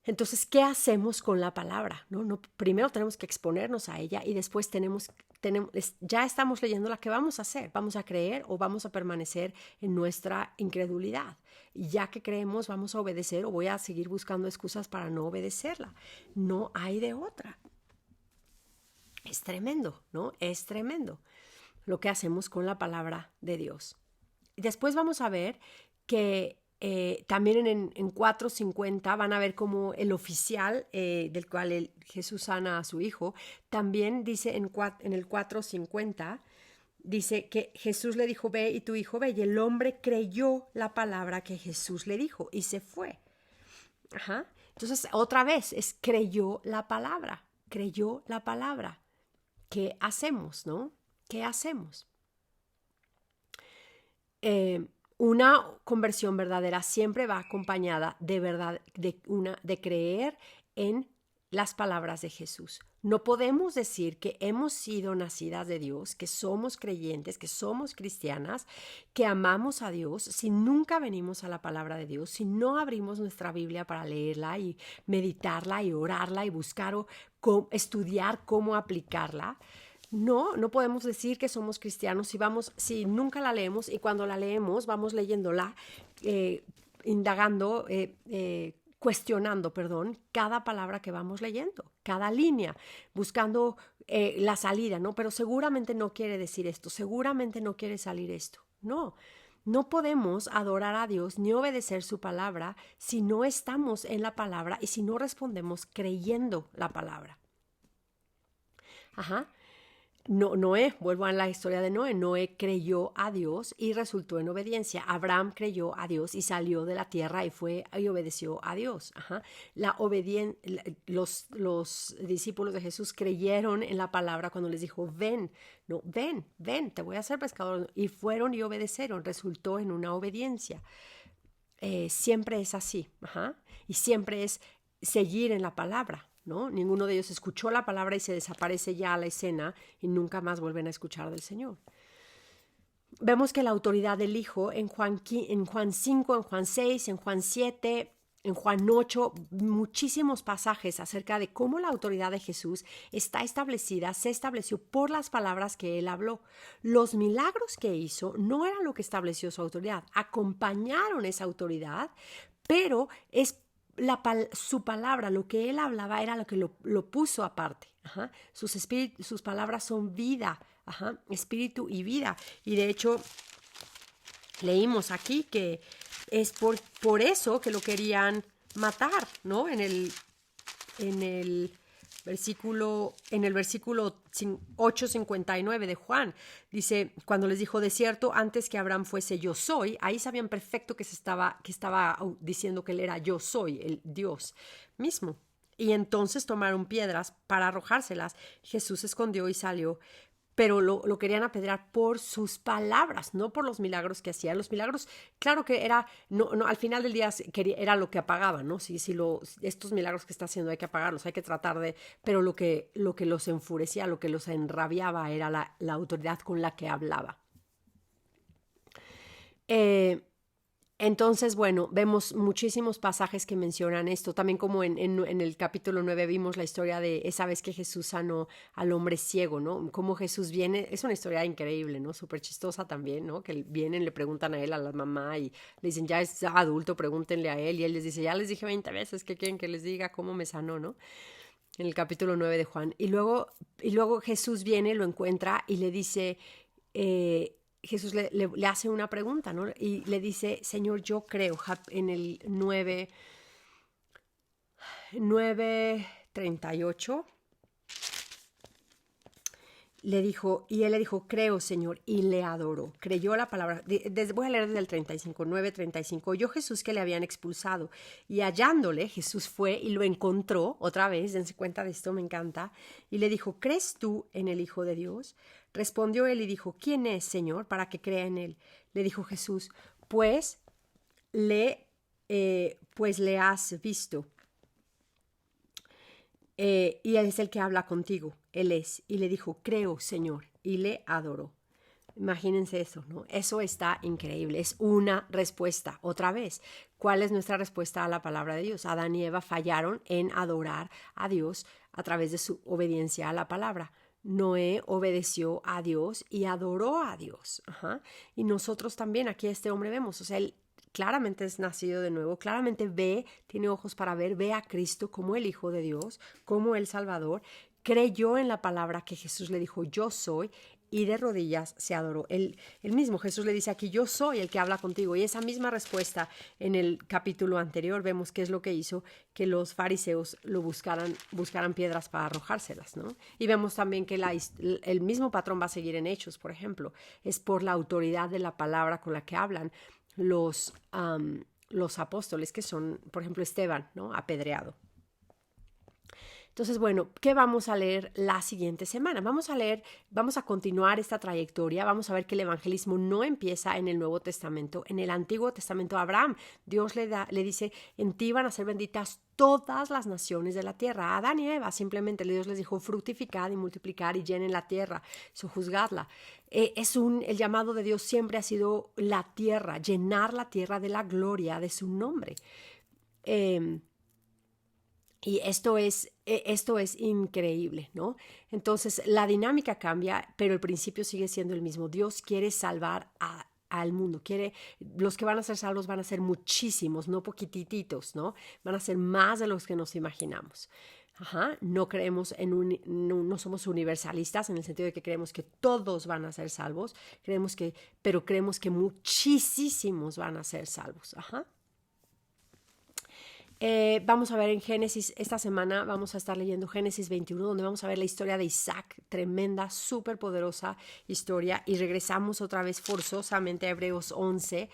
Entonces, ¿qué hacemos con la palabra? No, primero tenemos que exponernos a ella y después ya estamos leyendo la que vamos a hacer. ¿Vamos a creer o vamos a permanecer en nuestra incredulidad? Y ya que creemos, ¿vamos a obedecer o voy a seguir buscando excusas para no obedecerla? No hay de otra. Es tremendo, ¿no? Es tremendo lo que hacemos con la palabra de Dios. Y después vamos a ver que también en 4:50 van a ver como el oficial del cual Jesús sana a su hijo, también dice en el 4:50, dice que Jesús le dijo, ve y tu hijo ve, y el hombre creyó la palabra que Jesús le dijo y se fue. Ajá. Entonces, otra vez, creyó la palabra, creyó la palabra. ¿Qué hacemos, no? ¿Qué hacemos? Una conversión verdadera siempre va acompañada de verdad, de creer en las palabras de Jesús. No podemos decir que hemos sido nacidas de Dios, que somos creyentes, que somos cristianas, que amamos a Dios, si nunca venimos a la palabra de Dios, si no abrimos nuestra Biblia para leerla y meditarla y orarla y buscar o estudiar cómo aplicarla. No podemos decir que somos cristianos si nunca la leemos y cuando la leemos vamos leyéndola, indagando, cuestionando, cada palabra que vamos leyendo, cada línea, buscando la salida, ¿no? Pero seguramente no quiere decir esto, seguramente no quiere salir esto. No podemos adorar a Dios ni obedecer su palabra si no estamos en la palabra y si no respondemos creyendo la palabra. Ajá. Noé, vuelvo a la historia de Noé. Noé creyó a Dios y resultó en obediencia. Abraham creyó a Dios y salió de la tierra y fue y obedeció a Dios. Ajá. Los discípulos de Jesús creyeron en la palabra cuando les dijo, ven, te voy a hacer pescador. Y fueron y obedecieron. Resultó en una obediencia. Siempre es así. Ajá. Y siempre es seguir en la palabra. ¿No? Ninguno de ellos escuchó la palabra y se desaparece ya a la escena y nunca más vuelven a escuchar del Señor. Vemos que la autoridad del Hijo en Juan 5, en Juan 6, en Juan 7, en Juan 8, muchísimos pasajes acerca de cómo la autoridad de Jesús está establecida, se estableció por las palabras que Él habló. Los milagros que hizo no eran lo que estableció su autoridad, acompañaron esa autoridad, pero su palabra, lo que Él hablaba era lo que lo puso aparte. Ajá. Sus palabras son vida, ajá, espíritu y vida. Y de hecho, leímos aquí que es por eso que lo querían matar, ¿no? En el versículo 8:59 de Juan, dice, cuando les dijo, de cierto, antes que Abraham fuese yo soy, ahí sabían perfecto que estaba diciendo que él era yo soy, el Dios mismo. Y entonces tomaron piedras para arrojárselas. Jesús se escondió y salió, pero lo querían apedrear por sus palabras, no por los milagros que hacía. Los milagros, claro que era, al final del día era lo que apagaban, ¿no? Si estos milagros que está haciendo hay que apagarlos, hay que tratar de, pero lo que los enfurecía, lo que los enrabiaba era la autoridad con la que hablaba. Entonces, bueno, vemos muchísimos pasajes que mencionan esto. También como en el capítulo 9 vimos la historia de esa vez que Jesús sanó al hombre ciego, ¿no? Cómo Jesús viene, es una historia increíble, ¿no? Súper chistosa también, ¿no? Que vienen, le preguntan a él, a la mamá, y le dicen, ya es adulto, pregúntenle a él. Y él les dice, ya les dije 20 veces que quieren que les diga cómo me sanó, ¿no? En el capítulo 9 de Juan. Y luego Jesús viene, lo encuentra y le dice... Jesús le hace una pregunta, ¿no? Y le dice, Señor, yo creo, en el 9:38, y él le dijo, creo, Señor, y le adoró. Creyó la palabra. Voy a leer desde el 35, 9:35. Oyó Jesús que le habían expulsado, y hallándole, Jesús fue y lo encontró, otra vez, dense cuenta de esto, me encanta, y le dijo, ¿crees tú en el Hijo de Dios? Respondió él y dijo, ¿quién es, Señor, para que crea en él? Le dijo Jesús, pues le has visto. Y él es el que habla contigo, él es. Y le dijo, creo, Señor, y le adoró. Imagínense eso, ¿no? Eso está increíble, es una respuesta. Otra vez, ¿cuál es nuestra respuesta a la palabra de Dios? Adán y Eva fallaron en adorar a Dios a través de su obediencia a la palabra. Noé obedeció a Dios y adoró a Dios. Ajá. Y nosotros también, aquí este hombre vemos, o sea, él claramente es nacido de nuevo, claramente tiene ojos para ver, ve a Cristo como el Hijo de Dios, como el Salvador, creyó en la palabra que Jesús le dijo, yo soy, y de rodillas se adoró. El mismo Jesús le dice aquí, yo soy el que habla contigo. Y esa misma respuesta en el capítulo anterior, vemos qué es lo que hizo que los fariseos buscaran piedras para arrojárselas, ¿no? Y vemos también que el mismo patrón va a seguir en Hechos, por ejemplo. Es por la autoridad de la palabra con la que hablan los apóstoles, que son, por ejemplo, Esteban, ¿no? Apedreado. Entonces, bueno, ¿qué vamos a leer la siguiente semana? Vamos a continuar esta trayectoria, vamos a ver que el evangelismo no empieza en el Nuevo Testamento. En el Antiguo Testamento, Abraham, Dios le dice, en ti van a ser benditas todas las naciones de la tierra. A Adán y Eva simplemente Dios les dijo, fructificad y multiplicar y llenen la tierra, sojuzgadla. El llamado de Dios siempre ha sido la tierra, llenar la tierra de la gloria de su nombre. Y esto es increíble, ¿no? Entonces, la dinámica cambia, pero el principio sigue siendo el mismo. Dios quiere salvar al mundo. Los que van a ser salvos van a ser muchísimos, no poquititos, ¿no? Van a ser más de los que nos imaginamos. Ajá. No creemos no somos universalistas en el sentido de que creemos que todos van a ser salvos, pero creemos que muchísimos van a ser salvos. Ajá. Vamos a ver en Génesis, esta semana vamos a estar leyendo Génesis 21, donde vamos a ver la historia de Isaac, tremenda, súper poderosa historia, y regresamos otra vez forzosamente a Hebreos 11,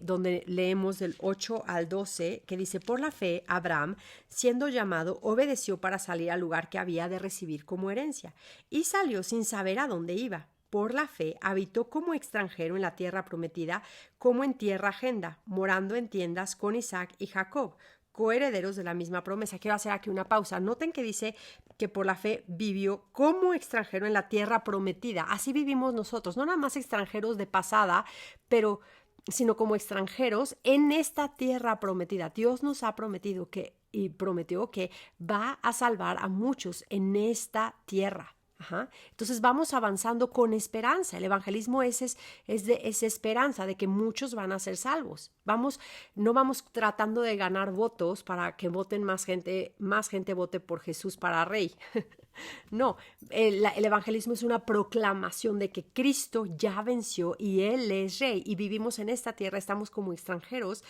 donde leemos del 8 al 12, que dice, por la fe, Abraham, siendo llamado, obedeció para salir al lugar que había de recibir como herencia, y salió sin saber a dónde iba. Por la fe, habitó como extranjero en la tierra prometida, como en tierra ajena, morando en tiendas con Isaac y Jacob, coherederos de la misma promesa. Quiero hacer aquí una pausa. Noten que dice que por la fe vivió como extranjero en la tierra prometida. Así vivimos nosotros, no nada más extranjeros de pasada, sino como extranjeros en esta tierra prometida. Dios nos ha prometido y prometió que va a salvar a muchos en esta tierra. Ajá. Entonces vamos avanzando con esperanza. El evangelismo es esperanza de que muchos van a ser salvos. No vamos tratando de ganar votos para que voten más gente vote por Jesús para rey. No, el evangelismo es una proclamación de que Cristo ya venció y Él es rey, y vivimos en esta tierra, estamos como extranjeros,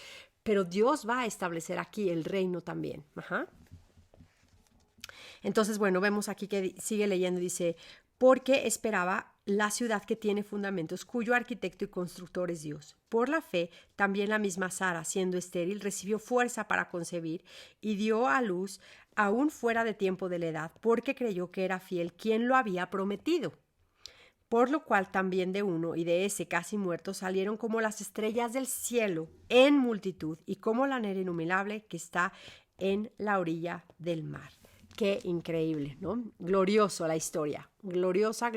pero Dios va a establecer aquí el reino también. Ajá. Entonces, bueno, vemos aquí que sigue leyendo, dice, porque esperaba la ciudad que tiene fundamentos, cuyo arquitecto y constructor es Dios. Por la fe, también la misma Sara, siendo estéril, recibió fuerza para concebir y dio a luz aún fuera de tiempo de la edad, porque creyó que era fiel quien lo había prometido. Por lo cual también de uno y de ese casi muerto salieron como las estrellas del cielo en multitud y como la nera innumerable que está en la orilla del mar. Qué increíble, ¿no? Glorioso la historia, gloriosa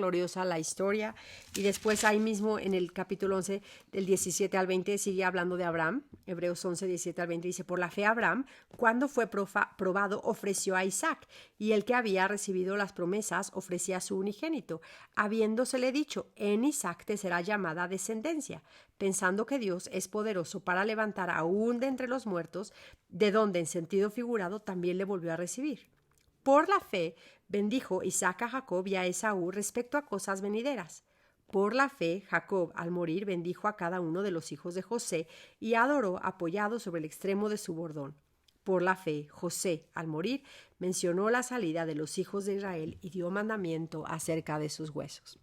la historia. Y después ahí mismo en el capítulo 11, del 17 al 20, sigue hablando de Abraham. Hebreos 11, 17 al 20 dice, por la fe Abraham, cuando fue probado, ofreció a Isaac, y el que había recibido las promesas ofrecía a su unigénito, habiéndosele dicho, en Isaac te será llamada descendencia, pensando que Dios es poderoso para levantar aún de entre los muertos, de donde en sentido figurado también le volvió a recibir. Por la fe bendijo Isaac a Jacob y a Esaú respecto a cosas venideras. Por la fe, Jacob, al morir, bendijo a cada uno de los hijos de José y adoró apoyado sobre el extremo de su bordón. Por la fe, José, al morir, mencionó la salida de los hijos de Israel y dio mandamiento acerca de sus huesos.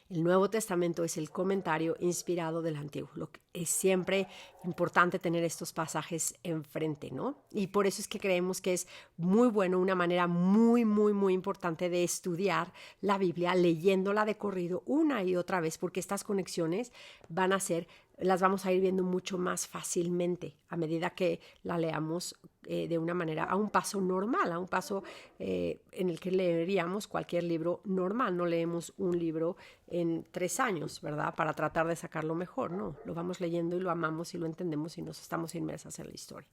El Nuevo Testamento es el comentario inspirado del Antiguo. Es siempre importante tener estos pasajes enfrente, ¿no? Y por eso es que creemos que es muy bueno, una manera muy, muy, muy importante de estudiar la Biblia, leyéndola de corrido una y otra vez, porque estas conexiones las vamos a ir viendo mucho más fácilmente a medida que la leamos de una manera, a un paso normal, a un paso en el que leeríamos cualquier libro normal. No leemos un libro en 3 años, ¿verdad? Para tratar de sacarlo mejor, no. Lo vamos leyendo y lo amamos y lo entendemos y nos estamos inmersas en la historia.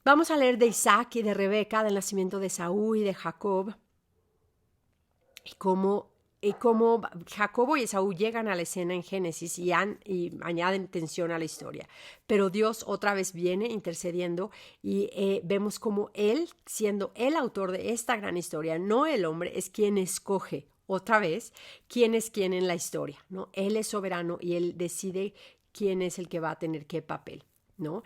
Vamos a leer de Isaac y de Rebeca, del nacimiento de Esaú y de Jacob, y cómo Jacobo y Esaú llegan a la escena en Génesis y añaden tensión a la historia. Pero Dios otra vez viene intercediendo y vemos como Él, siendo el autor de esta gran historia, no el hombre, es quien escoge otra vez quién es quién en la historia, ¿no? Él es soberano y Él decide quién es el que va a tener qué papel, ¿no?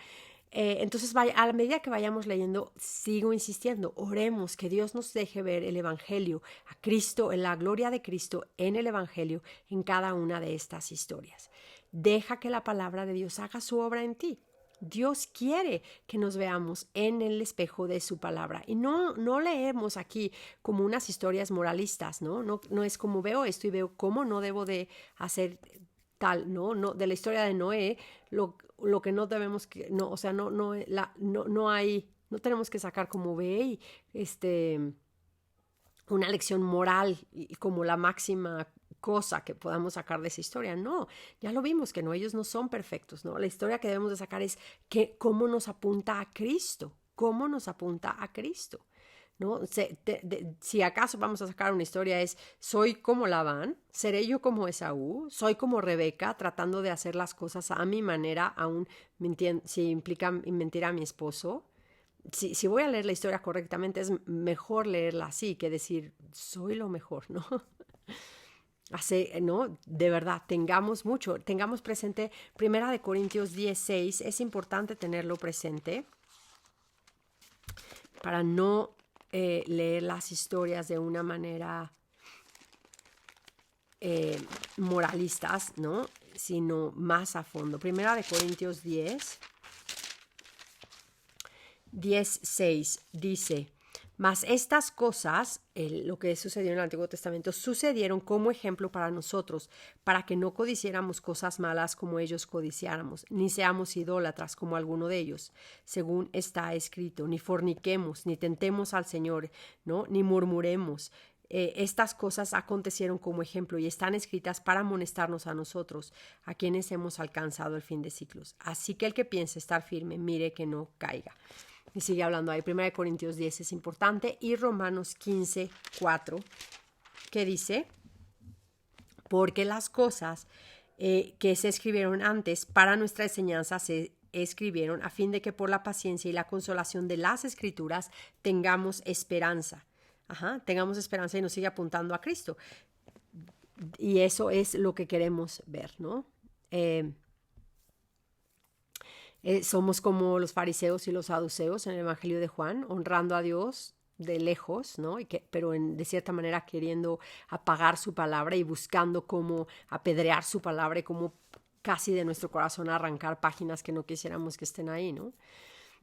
Entonces, a la medida que vayamos leyendo, sigo insistiendo, oremos que Dios nos deje ver el Evangelio, a Cristo, en la gloria de Cristo en el Evangelio, en cada una de estas historias. Deja que la palabra de Dios haga su obra en ti. Dios quiere que nos veamos en el espejo de su palabra. Y no leemos aquí como unas historias moralistas, ¿no? No es como veo esto y veo cómo no debo de hacer tal, ¿no? De la historia de Noé, lo que no debemos, no tenemos que sacar como ve una lección moral y como la máxima cosa que podamos sacar de esa historia. No, ya lo vimos que no, ellos no son perfectos, ¿no? La historia que debemos de sacar es cómo nos apunta a Cristo, ¿no? Si acaso vamos a sacar una historia es, soy como Labán, seré yo como Esaú, soy como Rebeca, tratando de hacer las cosas a mi manera, aún si implica mentir a mi esposo. Si voy a leer la historia correctamente, es mejor leerla así que decir, soy lo mejor, ¿no? ¿No? De verdad, tengamos presente, 1 Corintios 10:6, es importante tenerlo presente para no leer las historias de una manera moralistas, ¿no? Sino más a fondo. 1 Corintios 10:6 dice, mas estas cosas, lo que sucedió en el Antiguo Testamento, sucedieron como ejemplo para nosotros, para que no codiciáramos cosas malas como ellos codiciáramos, ni seamos idólatras como alguno de ellos, según está escrito, ni forniquemos, ni tentemos al Señor, ¿no? Ni murmuremos. Estas cosas acontecieron como ejemplo y están escritas para amonestarnos a nosotros, a quienes hemos alcanzado el fin de siglos. Así que el que piense estar firme, mire que no caiga. Y sigue hablando ahí, 1 Corintios 10 es importante, y Romanos 15:4, que dice, porque las cosas que se escribieron antes para nuestra enseñanza se escribieron a fin de que por la paciencia y la consolación de las Escrituras tengamos esperanza. Tengamos esperanza y nos sigue apuntando a Cristo. Y eso es lo que queremos ver, ¿no? Somos como los fariseos y los saduceos en el Evangelio de Juan, honrando a Dios de lejos, ¿no? Pero de cierta manera queriendo apagar su palabra y buscando cómo apedrear su palabra y cómo casi de nuestro corazón arrancar páginas que no quisiéramos que estén ahí, ¿no?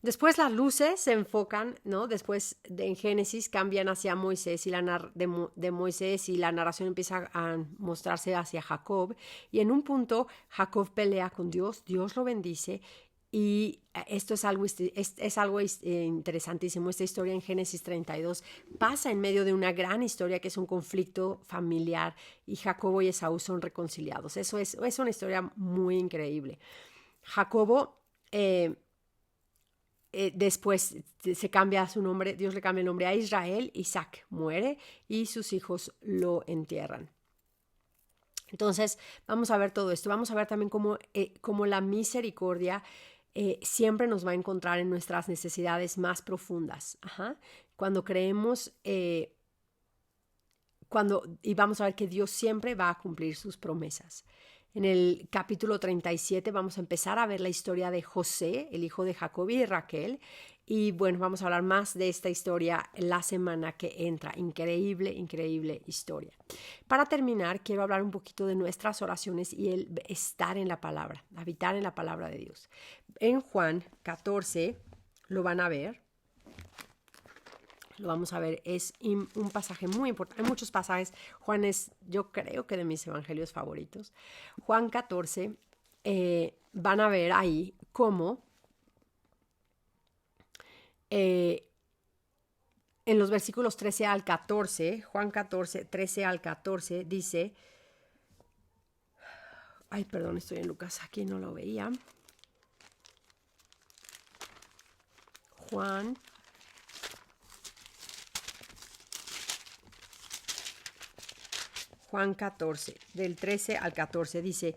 Después las luces se enfocan, ¿no? Después en Génesis cambian hacia Moisés y de Moisés y la narración empieza a mostrarse hacia Jacob. Y en un punto Jacob pelea con Dios, Dios lo bendice. Y esto es algo interesantísimo. Esta historia en Génesis 32 pasa en medio de una gran historia que es un conflicto familiar y Jacobo y Esaú son reconciliados. Eso es una historia muy increíble. Jacobo después se cambia su nombre, Dios le cambia el nombre a Israel, Isaac muere y sus hijos lo entierran. Entonces vamos a ver todo esto, vamos a ver también cómo la misericordia siempre nos va a encontrar en nuestras necesidades más profundas. Cuando creemos, y vamos a ver que Dios siempre va a cumplir sus promesas. En el capítulo 37 vamos a empezar a ver la historia de José, el hijo de Jacob y de Raquel. Y bueno, vamos a hablar más de esta historia la semana que entra. Increíble, increíble historia. Para terminar, quiero hablar un poquito de nuestras oraciones y el estar en la palabra, habitar en la palabra de Dios. En Juan 14, lo van a ver. Lo vamos a ver, es un pasaje muy importante. Hay muchos pasajes. Juan es, yo creo que de mis evangelios favoritos. Juan 14, van a ver ahí cómo en los versículos 13 al 14, Juan 14, 13 al 14, dice, ay, perdón, estoy en Lucas, aquí no lo veía. Juan 14, del 13 al 14, dice,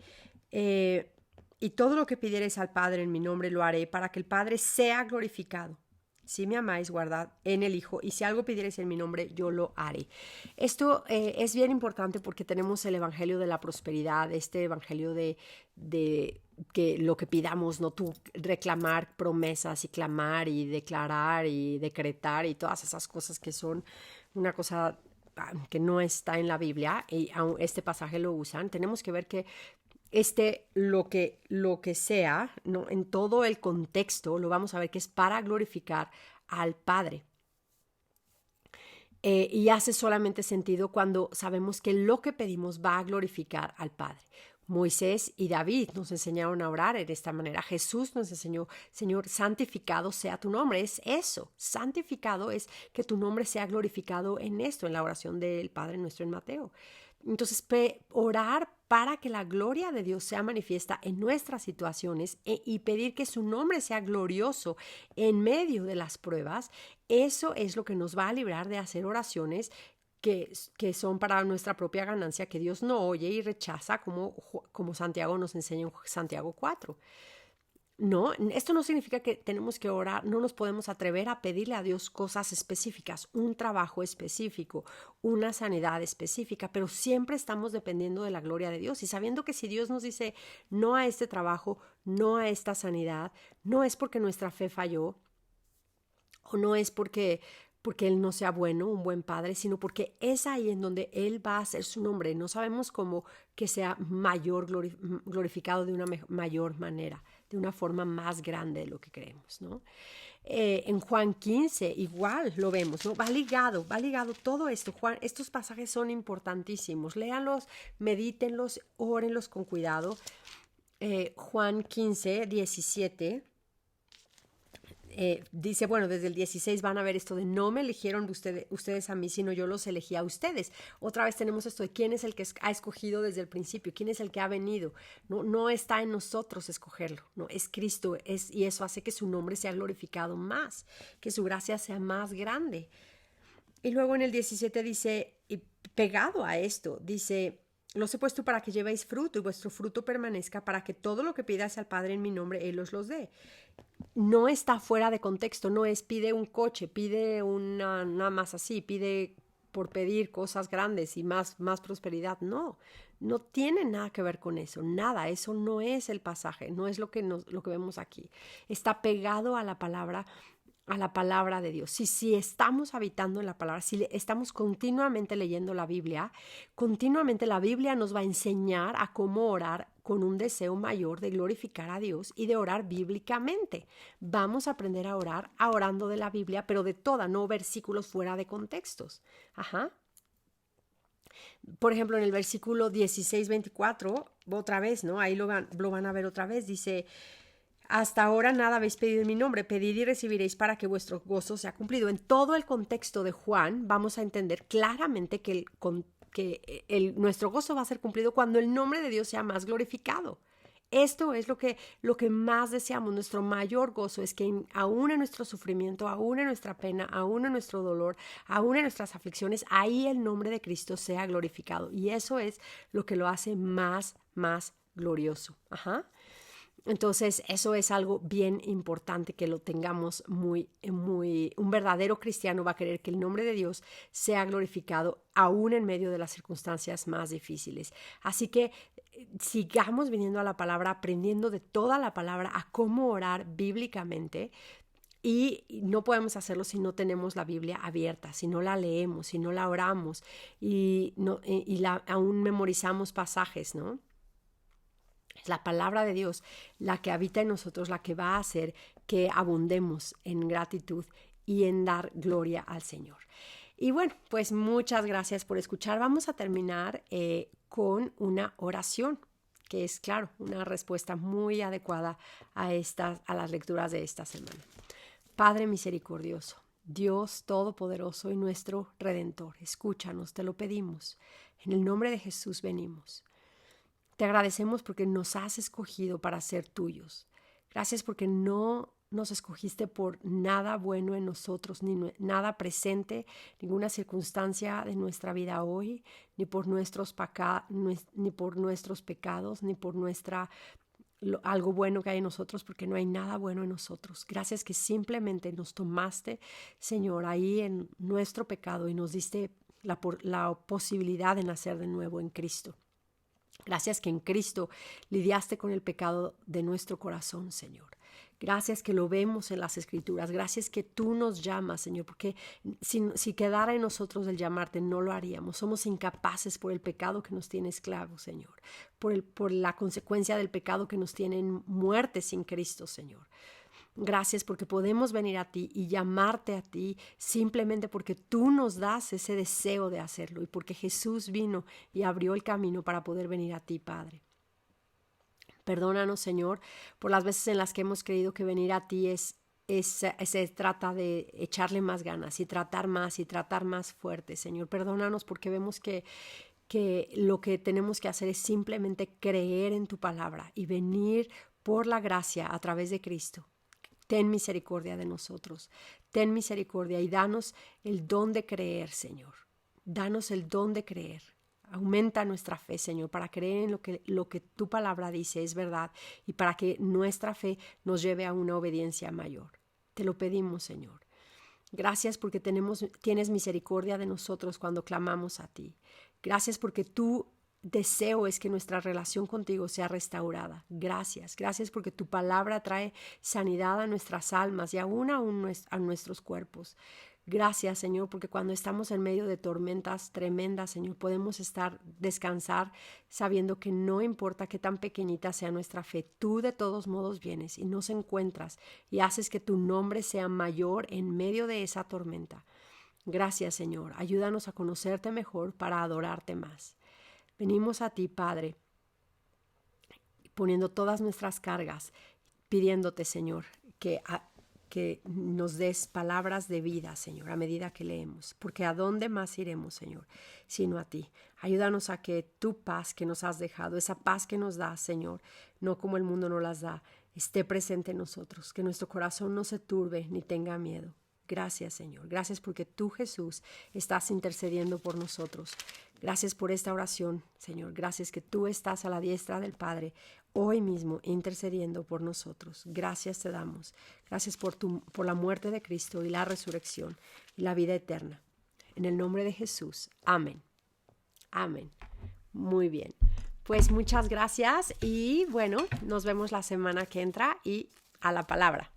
y todo lo que pidiereis al Padre en mi nombre lo haré para que el Padre sea glorificado. Si me amáis, guardad en el Hijo, y si algo pidiereis en mi nombre, yo lo haré. Esto es bien importante porque tenemos el evangelio de la prosperidad, este evangelio de que lo que pidamos, no tú reclamar promesas y clamar y declarar y decretar y todas esas cosas que son una cosa que no está en la Biblia, y este pasaje lo usan. Tenemos que ver que lo que sea, ¿no? En todo el contexto, lo vamos a ver que es para glorificar al Padre. Y hace solamente sentido cuando sabemos que lo que pedimos va a glorificar al Padre. Moisés y David nos enseñaron a orar de esta manera. Jesús nos enseñó, Señor, santificado sea tu nombre. Es eso, santificado es que tu nombre sea glorificado en esto, en la oración del Padre nuestro en Mateo. Entonces, orar para que la gloria de Dios sea manifiesta en nuestras situaciones y pedir que su nombre sea glorioso en medio de las pruebas, eso es lo que nos va a librar de hacer oraciones que son para nuestra propia ganancia, que Dios no oye y rechaza, como Santiago nos enseña en Santiago 4. No, esto no significa que tenemos que orar, no nos podemos atrever a pedirle a Dios cosas específicas, un trabajo específico, una sanidad específica, pero siempre estamos dependiendo de la gloria de Dios y sabiendo que si Dios nos dice no a este trabajo, no a esta sanidad, no es porque nuestra fe falló o no es porque Él no sea bueno, un buen padre, sino porque es ahí en donde Él va a hacer su nombre. No sabemos cómo que sea glorificado de una mayor manera, de una forma más grande de lo que creemos, ¿no? En Juan 15 igual lo vemos, ¿no? Va ligado todo esto. Estos pasajes son importantísimos. Léanlos, medítenlos, órenlos con cuidado. Juan 15, 17. Dice, bueno, desde el 16 van a ver esto de no me eligieron ustedes a mí, sino yo los elegí a ustedes. Otra vez tenemos esto de quién es el que ha escogido desde el principio, quién es el que ha venido. No está en nosotros escogerlo, no, es Cristo, y eso hace que su nombre sea glorificado más, que su gracia sea más grande. Y luego en el 17 dice, y pegado a esto, dice, los he puesto para que llevéis fruto y vuestro fruto permanezca, para que todo lo que pidáis al Padre en mi nombre, Él os los dé. No está fuera de contexto, no es pide un coche, pide nada más así, pide por pedir cosas grandes y más prosperidad. No tiene nada que ver con eso, nada, eso no es el pasaje, no es lo que vemos aquí. Está pegado a la palabra de Dios. Si estamos habitando en la palabra, si estamos continuamente leyendo la Biblia, continuamente la Biblia nos va a enseñar a cómo orar con un deseo mayor de glorificar a Dios y de orar bíblicamente. Vamos a aprender a orar orando de la Biblia, pero de toda, no versículos fuera de contextos. Ajá. Por ejemplo, en el versículo 16-24, otra vez, ¿no? Ahí lo van a ver otra vez, dice: hasta ahora nada habéis pedido en mi nombre, pedid y recibiréis para que vuestro gozo sea cumplido. En todo el contexto de Juan vamos a entender claramente que nuestro gozo va a ser cumplido cuando el nombre de Dios sea más glorificado. Esto es lo que más deseamos. Nuestro mayor gozo es que aún en nuestro sufrimiento, aún en nuestra pena, aún en nuestro dolor, aún en nuestras aflicciones, ahí el nombre de Cristo sea glorificado. Y eso es lo que lo hace más glorioso. Ajá. Entonces, eso es algo bien importante que lo tengamos un verdadero cristiano va a querer que el nombre de Dios sea glorificado aún en medio de las circunstancias más difíciles. Así que sigamos viniendo a la palabra, aprendiendo de toda la palabra, a cómo orar bíblicamente. Y no podemos hacerlo si no tenemos la Biblia abierta, si no la leemos, si no la oramos y aún memorizamos pasajes, ¿no? Es la palabra de Dios la que habita en nosotros, la que va a hacer que abundemos en gratitud y en dar gloria al Señor. Y bueno, pues muchas gracias por escuchar. Vamos a terminar con una oración, que es, claro, una respuesta muy adecuada a las lecturas de esta semana. Padre misericordioso, Dios todopoderoso y nuestro Redentor, escúchanos, te lo pedimos. En el nombre de Jesús venimos. Te agradecemos porque nos has escogido para ser tuyos. Gracias porque no nos escogiste por nada bueno en nosotros, ni nada presente, ninguna circunstancia de nuestra vida hoy, ni por nuestros pecados, ni por algo bueno que hay en nosotros, porque no hay nada bueno en nosotros. Gracias que simplemente nos tomaste, Señor, ahí en nuestro pecado y nos diste la posibilidad de nacer de nuevo en Cristo. Gracias que en Cristo lidiaste con el pecado de nuestro corazón, Señor. Gracias que lo vemos en las Escrituras. Gracias que tú nos llamas, Señor, porque si quedara en nosotros el llamarte, no lo haríamos. Somos incapaces por el pecado que nos tiene esclavos, Señor, por la consecuencia del pecado que nos tiene en muerte sin Cristo, Señor. Gracias porque podemos venir a ti y llamarte a ti simplemente porque tú nos das ese deseo de hacerlo y porque Jesús vino y abrió el camino para poder venir a ti, Padre. Perdónanos, Señor, por las veces en las que hemos creído que venir a ti se trata de echarle más ganas y tratar más fuerte, Señor. Perdónanos porque vemos que lo que tenemos que hacer es simplemente creer en tu palabra y venir por la gracia a través de Cristo. Ten misericordia de nosotros, ten misericordia y danos el don de creer, Señor. Danos el don de creer. Aumenta nuestra fe, Señor, para creer en lo que tu palabra dice es verdad y para que nuestra fe nos lleve a una obediencia mayor. Te lo pedimos, Señor. Gracias porque tienes misericordia de nosotros cuando clamamos a ti. Gracias porque tu deseo es que nuestra relación contigo sea restaurada. Gracias porque tu palabra trae sanidad a nuestras almas y aún a nuestros cuerpos. Gracias, Señor, porque cuando estamos en medio de tormentas tremendas, Señor, podemos descansar sabiendo que no importa qué tan pequeñita sea nuestra fe, tú de todos modos vienes y nos encuentras y haces que tu nombre sea mayor en medio de esa tormenta. Gracias, Señor. Ayúdanos a conocerte mejor para adorarte más. Venimos a ti, Padre, poniendo todas nuestras cargas, pidiéndote, Señor, que nos des palabras de vida, Señor, a medida que leemos, porque ¿a dónde más iremos, Señor, sino a ti? Ayúdanos a que tu paz que nos has dejado, esa paz que nos das, Señor, no como el mundo nos las da, esté presente en nosotros, que nuestro corazón no se turbe ni tenga miedo. Gracias, Señor. Gracias porque tú, Jesús, estás intercediendo por nosotros. Gracias por esta oración, Señor. Gracias que tú estás a la diestra del Padre hoy mismo intercediendo por nosotros. Gracias te damos. Gracias por la muerte de Cristo y la resurrección y la vida eterna. En el nombre de Jesús. Amén. Amén. Muy bien. Pues muchas gracias y bueno, nos vemos la semana que entra y a la palabra.